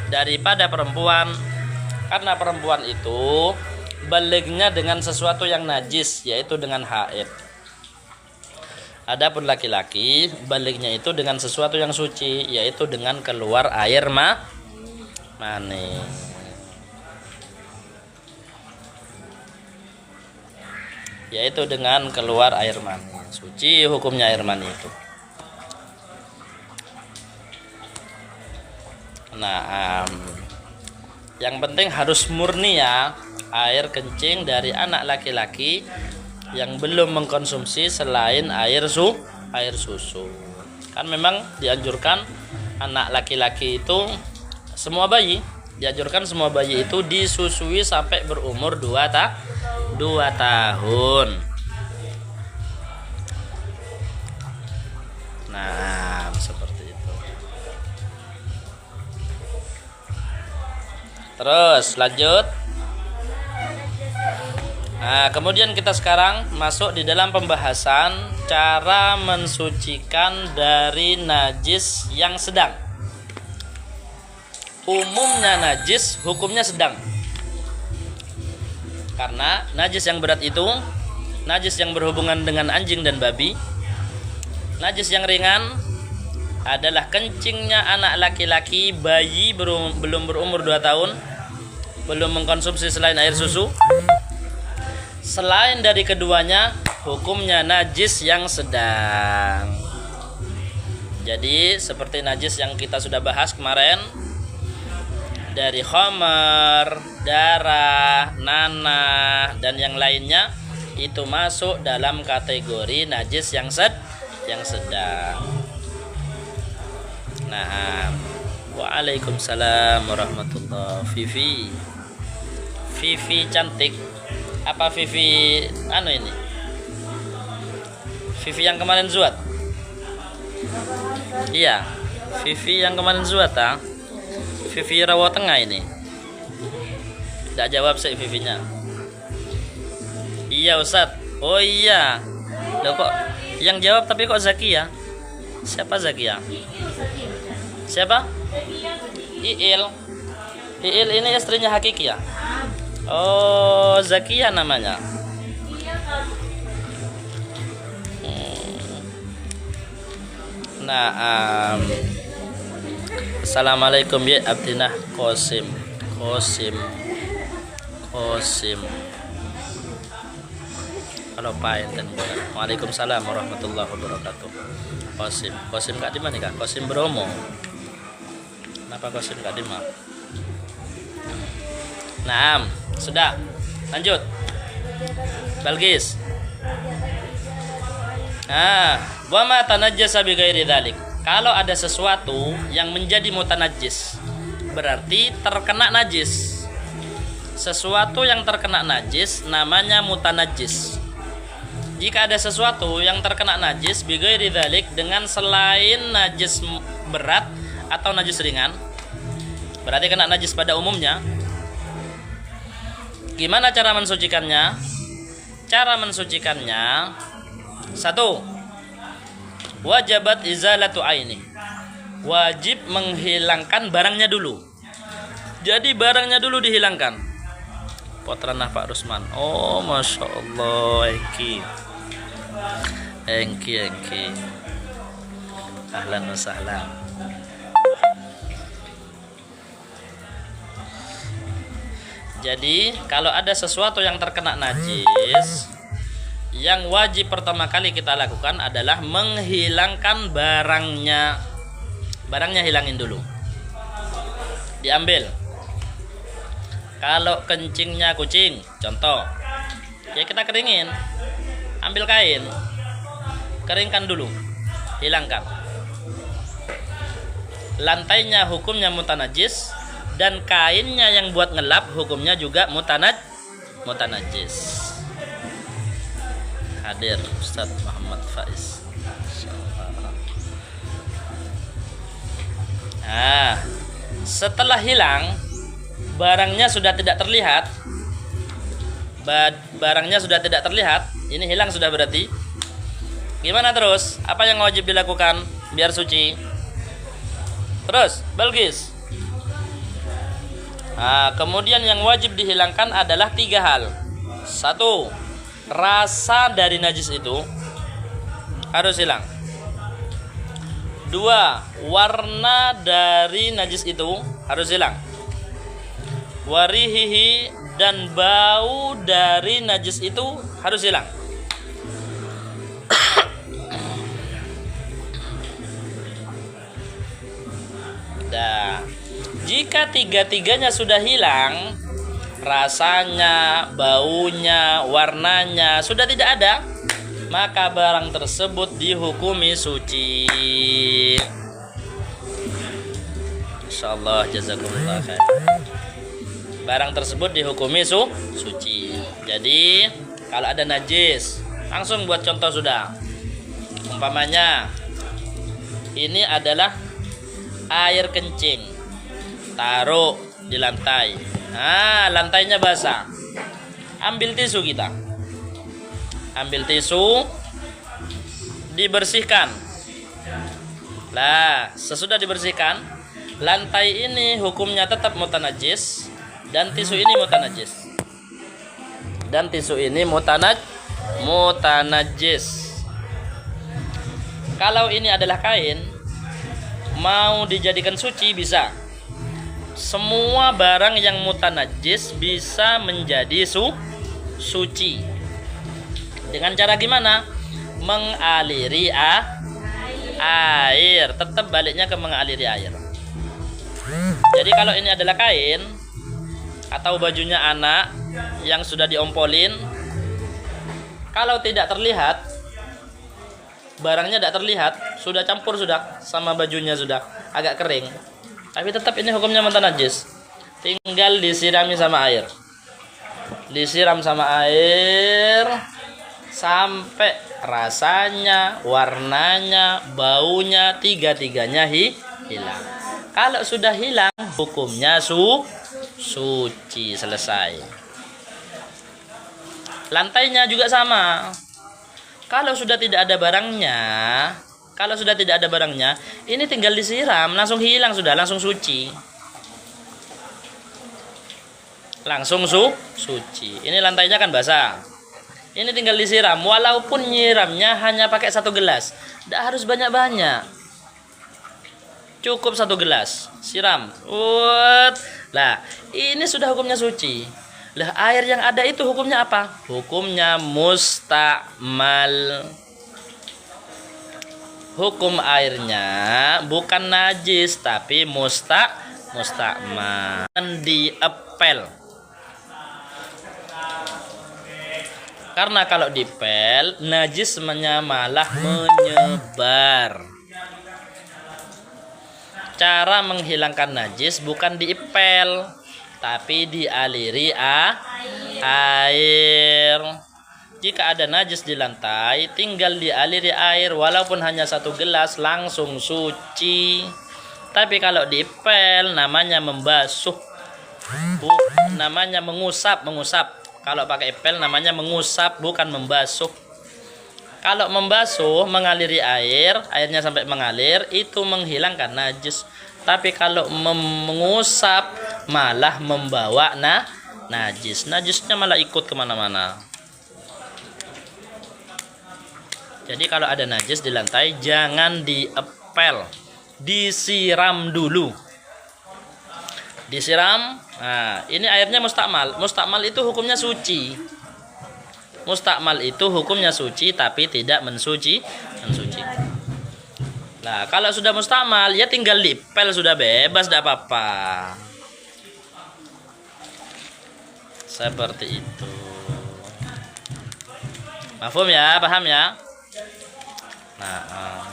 daripada perempuan, karena perempuan itu balignya dengan sesuatu yang najis, yaitu dengan haid. Adapun laki-laki balignya itu dengan sesuatu yang suci, yaitu dengan keluar air mani. Yaitu dengan keluar air mani. Suci hukumnya air mani itu. Nah, yang penting harus murni ya, air kencing dari anak laki-laki yang belum mengkonsumsi selain air susu. Kan memang dianjurkan anak laki-laki itu, semua bayi dianjurkan semua bayi itu disusui sampai berumur 2 tahun. Nah, seperti itu. Terus lanjut. Nah, kemudian kita sekarang masuk di dalam pembahasan cara mensucikan dari najis yang sedang. Umumnya najis hukumnya sedang. Karena najis yang berat itu najis yang berhubungan dengan anjing dan babi. Najis yang ringan adalah kencingnya anak laki-laki bayi belum berumur 2 tahun, belum mengkonsumsi selain air susu. Selain dari keduanya, hukumnya najis yang sedang. Jadi seperti najis yang kita sudah bahas kemarin, dari khamar, darah, nanah dan yang lainnya itu masuk dalam kategori najis yang sedang. Nah, waalaikumsalam warahmatullahi. Vivi cantik. Apa Vivi ini? Vivi yang kemarin zuat? Iya, Vivi yang kemarin zuat Vivi Rawa Tengah ini. Tidak jawab sih Vivinya. Iya Ustaz. Oh iya. Loh kok yang jawab tapi kok Zakia? Siapa Zakia? Siapa? Iil. Iil ini istrinya Hakiki ya? Oh, Zakia namanya. Nah, assalamualaikum ya Abdinah Kosim. Kalau painten. Waalaikumsalam warahmatullahi wabarakatuh. Kosim Kak Dima nih Kak. Kosim Bromo. Kenapa Kosim Kak Dima? Nah, sudah. Lanjut. Balgis. Wa ma tanajjasa bi ghairi dzalik. Kalau ada sesuatu yang menjadi mutanajjis, berarti terkena najis. Sesuatu yang terkena najis namanya mutanajjis. Jika ada sesuatu yang terkena najis bi ghairi dzalik dengan selain najis berat atau najis ringan, berarti kena najis pada umumnya. Gimana cara mensucikannya? Cara mensucikannya, 1. Wajibat izalatu aini. Wajib menghilangkan barangnya dulu. Jadi barangnya dulu dihilangkan. Potranah Pak Rusman. Oh, masya Allah, Engki. Ahlan wa sahlan. Jadi kalau ada sesuatu yang terkena najis, yang wajib pertama kali kita lakukan adalah menghilangkan barangnya. Barangnya hilangin dulu. Diambil. Kalau kencingnya kucing, contoh, ya kita keringin. Ambil kain, keringkan dulu, hilangkan. Lantainya hukumnya mutanajis, dan kainnya yang buat ngelap hukumnya juga mutanajis. Hadir Ustaz Muhammad Faiz. Setelah hilang, barangnya sudah tidak terlihat. Ini hilang sudah berarti. Gimana terus? Apa yang wajib dilakukan biar suci? Terus, Balgis. Kemudian yang wajib dihilangkan adalah 3 hal. 1. Rasa dari najis itu harus hilang. 2. Warna dari najis itu harus hilang. Warihihi, dan bau dari najis itu harus hilang. Jika 3-tiganya sudah hilang, rasanya, baunya, warnanya sudah tidak ada, maka barang tersebut dihukumi suci. Insyaallah, jazakumullah khair. Barang tersebut dihukumi suci. Jadi kalau ada najis, langsung buat contoh sudah. Umpamanya ini adalah air kencing, taruh di lantai. Lantainya basah. Ambil tisu kita. Ambil tisu, dibersihkan. Sesudah dibersihkan, lantai ini hukumnya tetap mutanajis, dan tisu ini mutanajis. Kalau ini adalah kain, mau dijadikan suci bisa. Semua barang yang mutanajis bisa menjadi suci. Dengan cara gimana? Mengaliri air. Tetap baliknya ke mengaliri air. Jadi kalau ini adalah kain atau bajunya anak yang sudah diompolin, kalau tidak terlihat, barangnya tidak terlihat, sudah campur sudah sama bajunya, sudah agak kering, tapi tetap ini hukumnya mantan najis. Tinggal disirami sama air, disiram sama air sampai rasanya, warnanya, baunya, tiga-tiganya hilang. Kalau sudah hilang, hukumnya suci, selesai. Lantainya juga sama. Kalau sudah tidak ada barangnya, ini tinggal disiram, langsung hilang sudah, langsung suci. Langsung suci. Ini lantainya kan basah. Ini tinggal disiram, walaupun nyiramnya hanya pakai 1 gelas, tidak harus banyak-banyak. Cukup 1 gelas, siram. Lah, ini sudah hukumnya suci. Lah, air yang ada itu hukumnya apa? Hukumnya mustakmal. Hukum airnya bukan najis, tapi mustakmal. Diepel. Karena kalau dipel, najisnya malah menyebar. Cara menghilangkan najis bukan diepel, tapi dialiri air. Jika ada najis di lantai, tinggal dialiri air, walaupun hanya 1 gelas, langsung suci. Tapi kalau diepel, namanya membasuh, namanya mengusap. Kalau pakai pel namanya mengusap, bukan membasuh. Kalau membasuh, mengaliri air, airnya sampai mengalir, itu menghilangkan najis. Tapi kalau mengusap, malah membawa najis. Najisnya malah ikut kemana-mana. Jadi kalau ada najis di lantai, jangan diepel, disiram dulu. Disiram. Nah, ini airnya mustakmal. Mustakmal itu hukumnya suci. Mustakmal itu hukumnya suci, tapi tidak mensuci. Nah, kalau sudah mustakmal, ya tinggal dipel, sudah bebas, tidak apa-apa. Seperti itu. Mafhum ya, paham ya? Nah,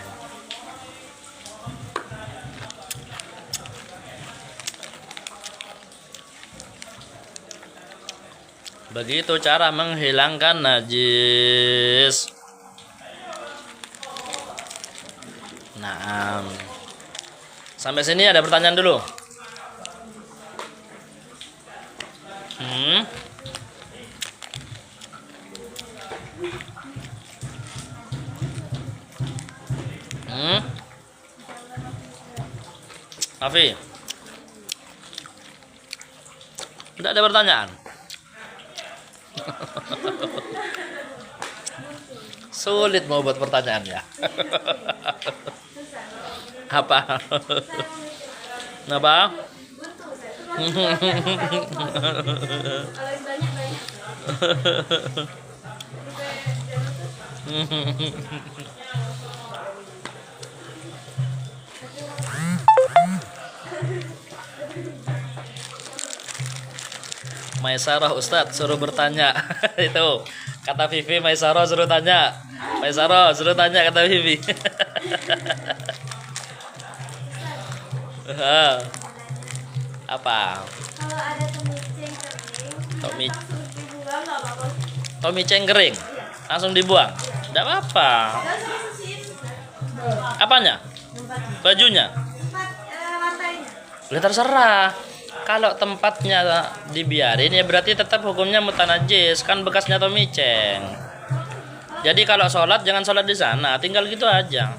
begitu cara menghilangkan najis. Nah, sampai sini ada pertanyaan dulu. Afi, tidak ada pertanyaan. Sulit mau buat pertanyaannya. Apa? Kenapa? Maisarah Ustadz suruh bertanya. Itu kata Vivi, Maisarah suruh tanya. Maisarah suruh tanya, kata Vivi. Apa? Kalau ada tomiceng kering, dibuang nggak apa-apa. Tomiceng kering langsung dibuang, tidak apa-apa. Apanya? Bajunya? Lantainya. Boleh, terserah. Kalau tempatnya dibiarin, ya berarti tetap hukumnya mutanajis, kan bekasnya tomiceng. Jadi kalau sholat jangan sholat di sana, tinggal gitu aja.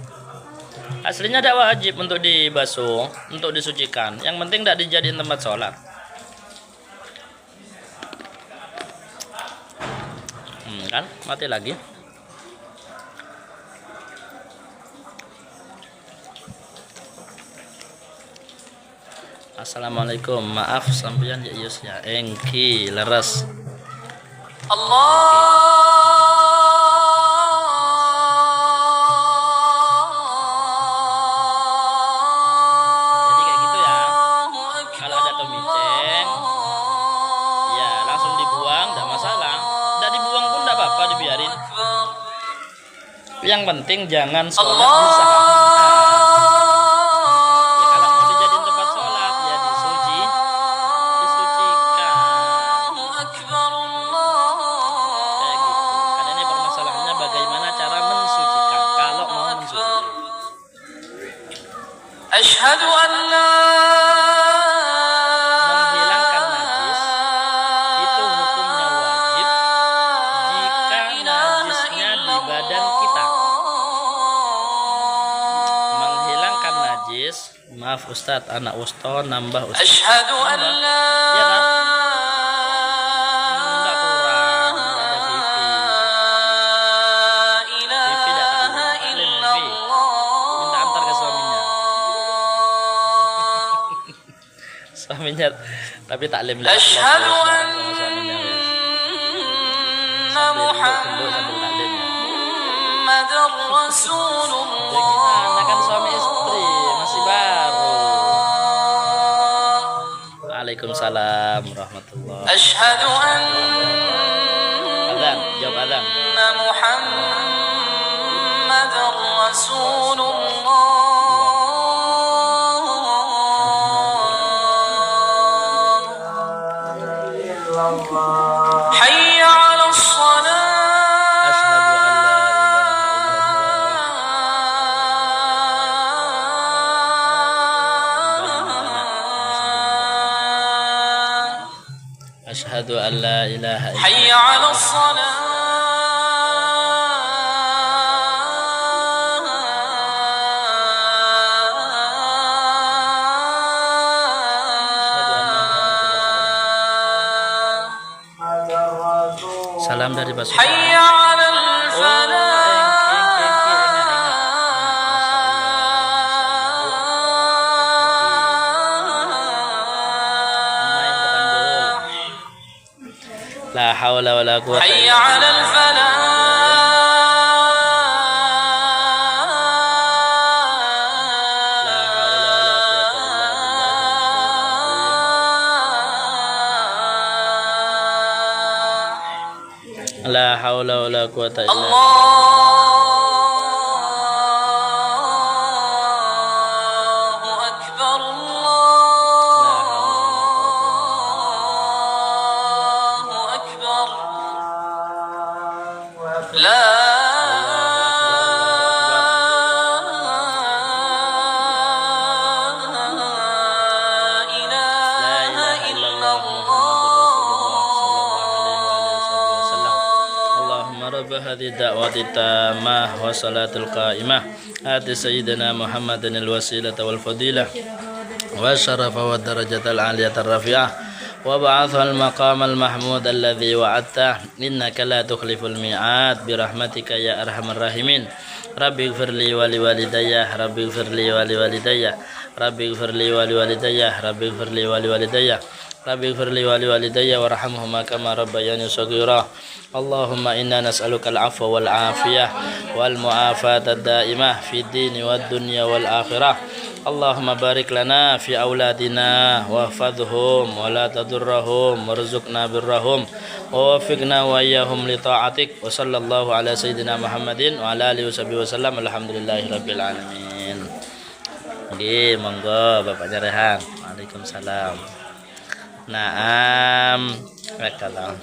Aslinya tidak wajib untuk dibasuh, untuk disucikan. Yang penting tidak dijadiin tempat sholat. Kan mati lagi. Assalamualaikum, maaf sampeyan ya Yus ya, engki leres. Allah. Jadi kayak gitu ya. Yang penting jangan sholat di sahabat. Ya kalau mau dijadiin tempat sholat ya disucikan. Kayak gitu. Kan ini permasalahannya bagaimana cara mensucikan. Kalau mau mensucikan. Asyhadu an la Menghilangkan najis itu hukumnya wajib jika najisnya di badan kita. Menghilangkan najis, maaf Ustadz, anak Usto nambah Ustadz. Asyhadu an la Ya kan? Enggak kurang, ada Vivi. Vivi datang. Taklim Vivi. Minta antar ke suaminya. Suaminya tapi taklim lagi. Asyhadu Sama anna suaminya. Sambil duduk sambil taklim ya. Muhammadar Rasulullah. Ya gimana kan suami istri masih baru. Waalaikumsalam warahmatullahi. Asyhadu Adzan, jawab adzan. anna Muhammadar Rasulullah. Hayya 'alas shalah. Asyhadu an la ilaha illallah. Asyhadu an la ilaha illallah. Hayya 'alas shalah. Salam dari Pak Sultan. Hayya 'alal Oh, falah. Main ke Tanggul. La haula wala quwwata Hayya 'alal falah. La haula wala quwwata illa billah. Allahu akbar. Allahu akbar. La ilaha illallah. Allahumma rabb hadhihi da'wati tammah wa salatul qa'imah ati sayyidina Muhammadin al-wasilata wal fadilah wa syarafa wa darajatal aliyatar rafi'ah wa ba'athal maqamal mahmud alladhi wa'adta innaka la tukhliful mi'ad bi rahmatika ya arhamar rahimin. Rabbi ighfirli wa liwalidayya, Rabbi ighfirli wa liwalidayya, Rabbi ighfirli wa liwalidayya, Rabbi ighfirli wa liwalidayya, Rabbi ighfirli wa liwalidayya warhamhuma kama rabbayani shaghira. Allahumma inna nas'aluka al-'afwa wal 'afiyah wal mu'afata ad-da'imah fid dini wad dunya wal akhirah. Allahumma barik lana fi auladina wahfadhhum wa la tadurrahum warzuqna birrahum wa waffiqna wa iyyahum li ta'atik wa sallallahu ala sayyidina Muhammadin wa ala alihi wasallam. Alhamdulillahi rabbil alamin. Oke, monggo Bapaknya Rehan. Waalaikumsalam. Naam. Waalaikumsalam.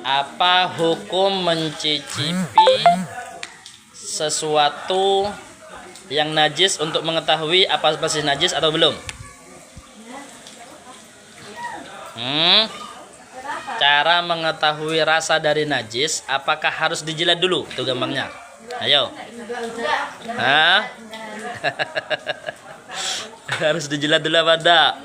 Apa hukum mencicipi sesuatu yang najis untuk mengetahui apa masih najis atau belum? Cara mengetahui rasa dari najis, apakah harus dijilat dulu? Itu gampangnya. Ayo. Hah? Harus dijilat dulu apa enggak?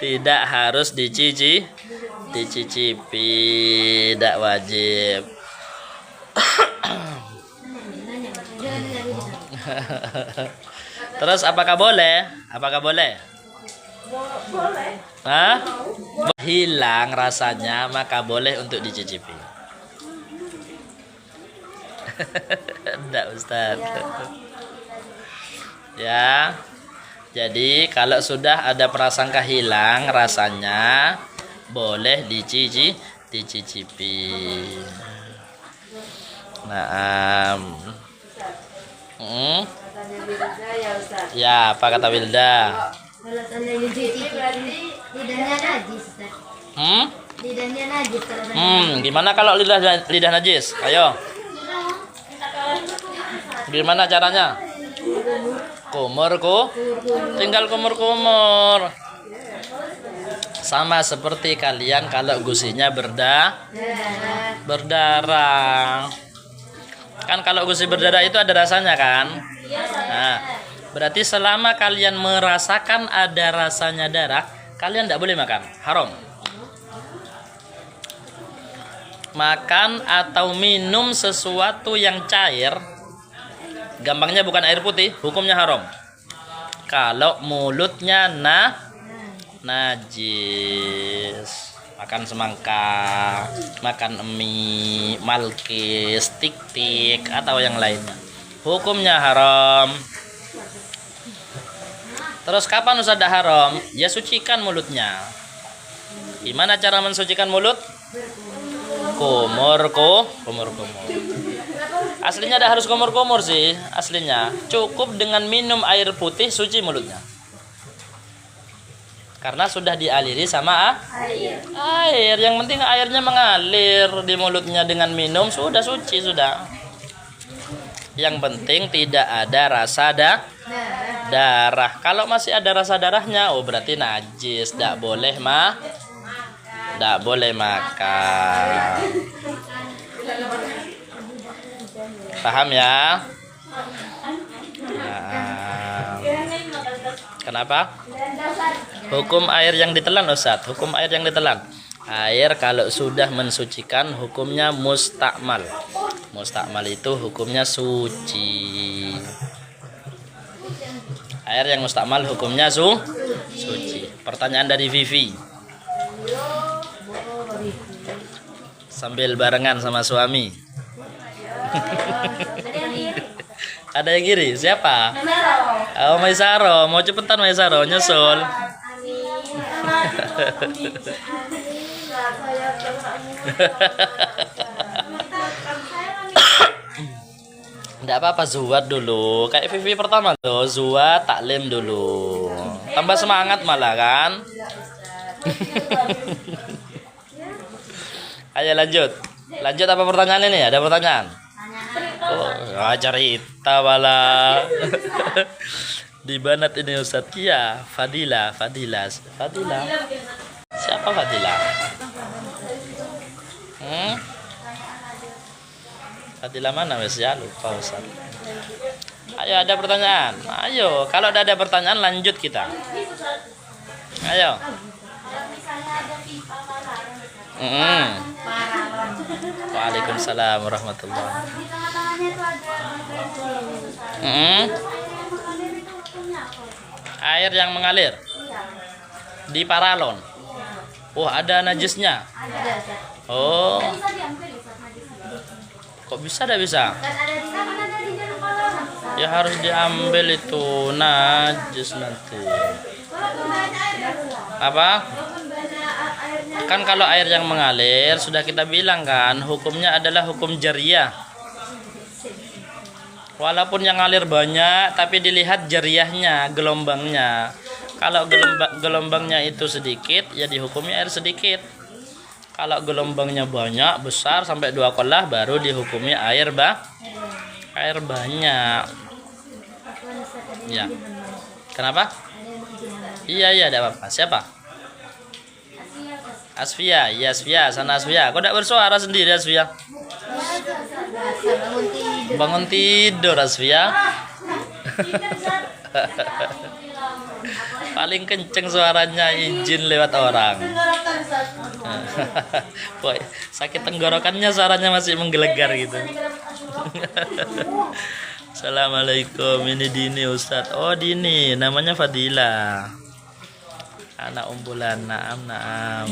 Tidak harus dicicipi, tidak wajib. Terus apakah boleh? Apakah boleh? Boleh. Hah? Hilang rasanya maka boleh untuk dicicipi. Enggak Ustaz. Ya. Jadi kalau sudah ada prasangka hilang rasanya boleh dicicipi. Nah, ya apa kata Wilda? Kalau tanda dicicipi lidahnya najis, Ustaz. Lidahnya najis kalau tanda. Gimana kalau lidah najis? Ayo. Gimana caranya? Tinggal kumur. Sama seperti kalian kalau gusinya berdarah. Kan kalau gusi berdarah itu ada rasanya kan? Nah, berarti selama kalian merasakan ada rasanya darah, kalian tidak boleh makan, haram. Makan atau minum sesuatu yang cair, gampangnya bukan air putih, hukumnya haram. Kalau mulutnya najis, makan semangka, makan mie, malkis, tik-tik atau yang lainnya, hukumnya haram. Terus kapan Ustaz haram? Ya sucikan mulutnya. Gimana cara mensucikan mulut? Kumur. Aslinya tidak harus kumur sih, aslinya cukup dengan minum air putih suci mulutnya. Karena sudah dialiri sama air. Yang penting airnya mengalir di mulutnya dengan minum sudah suci sudah. Yang penting tidak ada rasa darah. Kalau masih ada rasa darahnya, oh berarti najis, tidak boleh makan. Paham ya? Nah, kenapa? Hukum air yang ditelan Ustaz. Hukum air yang ditelan. Air kalau sudah mensucikan hukumnya mustakmal. Mustakmal itu hukumnya suci. Air yang mustakmal hukumnya suci. Pertanyaan dari Vivi. Sambil barengan sama suami. Ada yang kiri? Siapa? Oh, Maisaro. Mau cepetan Maisaro, nyusul. Tidak apa-apa, zuat dulu. Kayak Vivi pertama tuh, zuat taklim dulu. Tambah semangat malah kan. Ayo lanjut. Lanjut apa pertanyaan ini? Ada pertanyaan? Oh, cerita malah. Di banat ini Ustaz. Iya, Fadila. Siapa Fadila? Fadila mana wes ya, lupa Ustaz. Ayo ada pertanyaan. Ayo, kalau ada pertanyaan lanjut kita. Ayo. Waalaikumsalam warahmatullahi Air yang mengalir di paralon. Oh, ada najisnya. Oh. Kok bisa ada bisa? Ya harus diambil itu najis nanti. Apa? Kan kalau air yang mengalir sudah kita bilang kan hukumnya adalah hukum jariyah. Walaupun yang ngalir banyak tapi dilihat jariyahnya, gelombangnya. Kalau gelombangnya itu sedikit ya dihukumi air sedikit. Kalau gelombangnya banyak besar sampai 2 kolah baru dihukumi air banyak. Ya. Kenapa? Iya ada apa-apa. Siapa? Asfia, iya Asfia, sana Asfia. Kok tidak bersuara sendiri Asfia? Bangun tidur Asfia. Paling kenceng suaranya izin lewat orang. Boy, sakit tenggorokannya suaranya masih menggelegar gitu. Assalamualaikum, ini Dini Ustadz. Oh Dini, namanya Fadila. Anak umbulan, naam.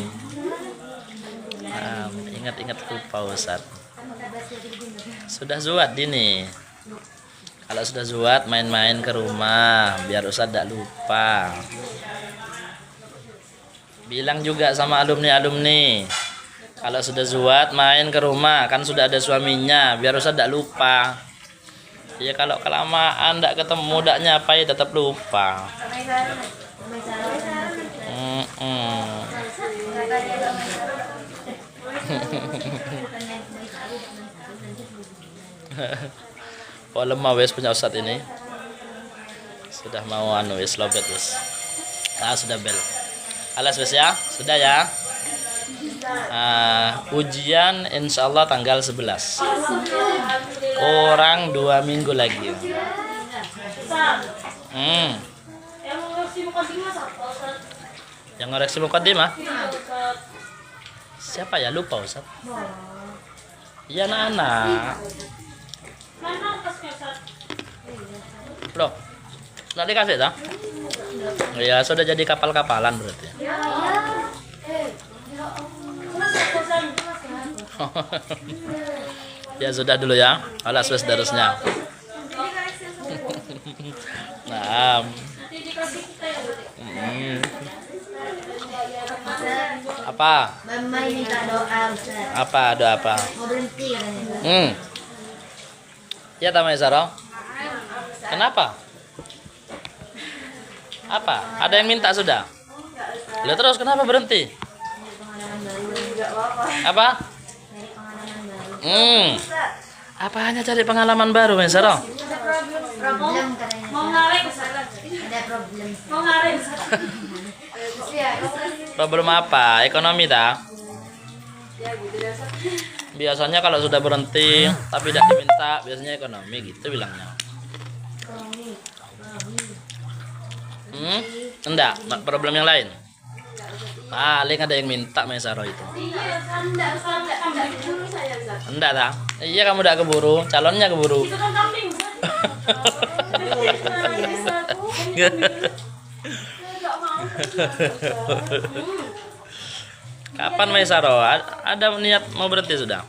Ingat lupa Ustaz. Sudah zuat Dini. Kalau sudah zuat main-main ke rumah biar Ustaz tidak lupa. Bilang juga sama alumni-alumni, kalau sudah zuat main ke rumah, kan sudah ada suaminya, biar Ustaz tidak lupa. Ya kalau kelamaan tidak ketemu, tidak nyapai, tetap lupa. Oh lemah wes punya Ustaz ini. Sudah mau wes lobet wes. Sudah bel. Alas wes ya, sudah ya. Ujian insya Allah tanggal 11. Kurang 2 minggu lagi. Yang ngoreksi mukadimah? Siapa ya, lupa Ustaz? Iya anak-anak. Loh, nggak dikasih tak? Ya sudah jadi kapal-kapalan berarti. Ya sudah dulu ya. Alas wes darusnya. Nah. Apa? Mama minta doa Ustaz. Apa? Doa apa? Mau berhenti katanya. Ya Tamai Saro. Kenapa? Apa? Ada yang minta sudah? Lihat terus kenapa berhenti? Apa? Apa hanya cari pengalaman baru, Mas Saro? Problem katanya. Mau ngarik ada problem. Mau ngarik. Problem apa? Ekonomi tak? Biasanya kalau sudah berhenti tapi tidak diminta, biasanya ekonomi gitu bilangnya. Enggak, problem yang lain. Paling ada yang minta Mas Saro itu. Enggak tak? Iya kamu udah keburu, calonnya keburu. Kapan Mas Saro? Ada niat mau berhenti sudah?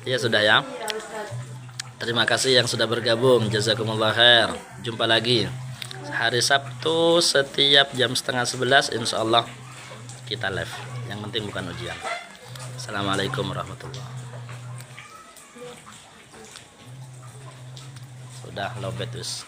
Iya sudah ya. Terima kasih yang sudah bergabung. Jazakumullah khair. Jumpa lagi hari Sabtu setiap jam 10:30 insya Allah kita live. Yang penting bukan ujian. Assalamualaikum warahmatullahi wabarakatuh. Sudah lobet terus.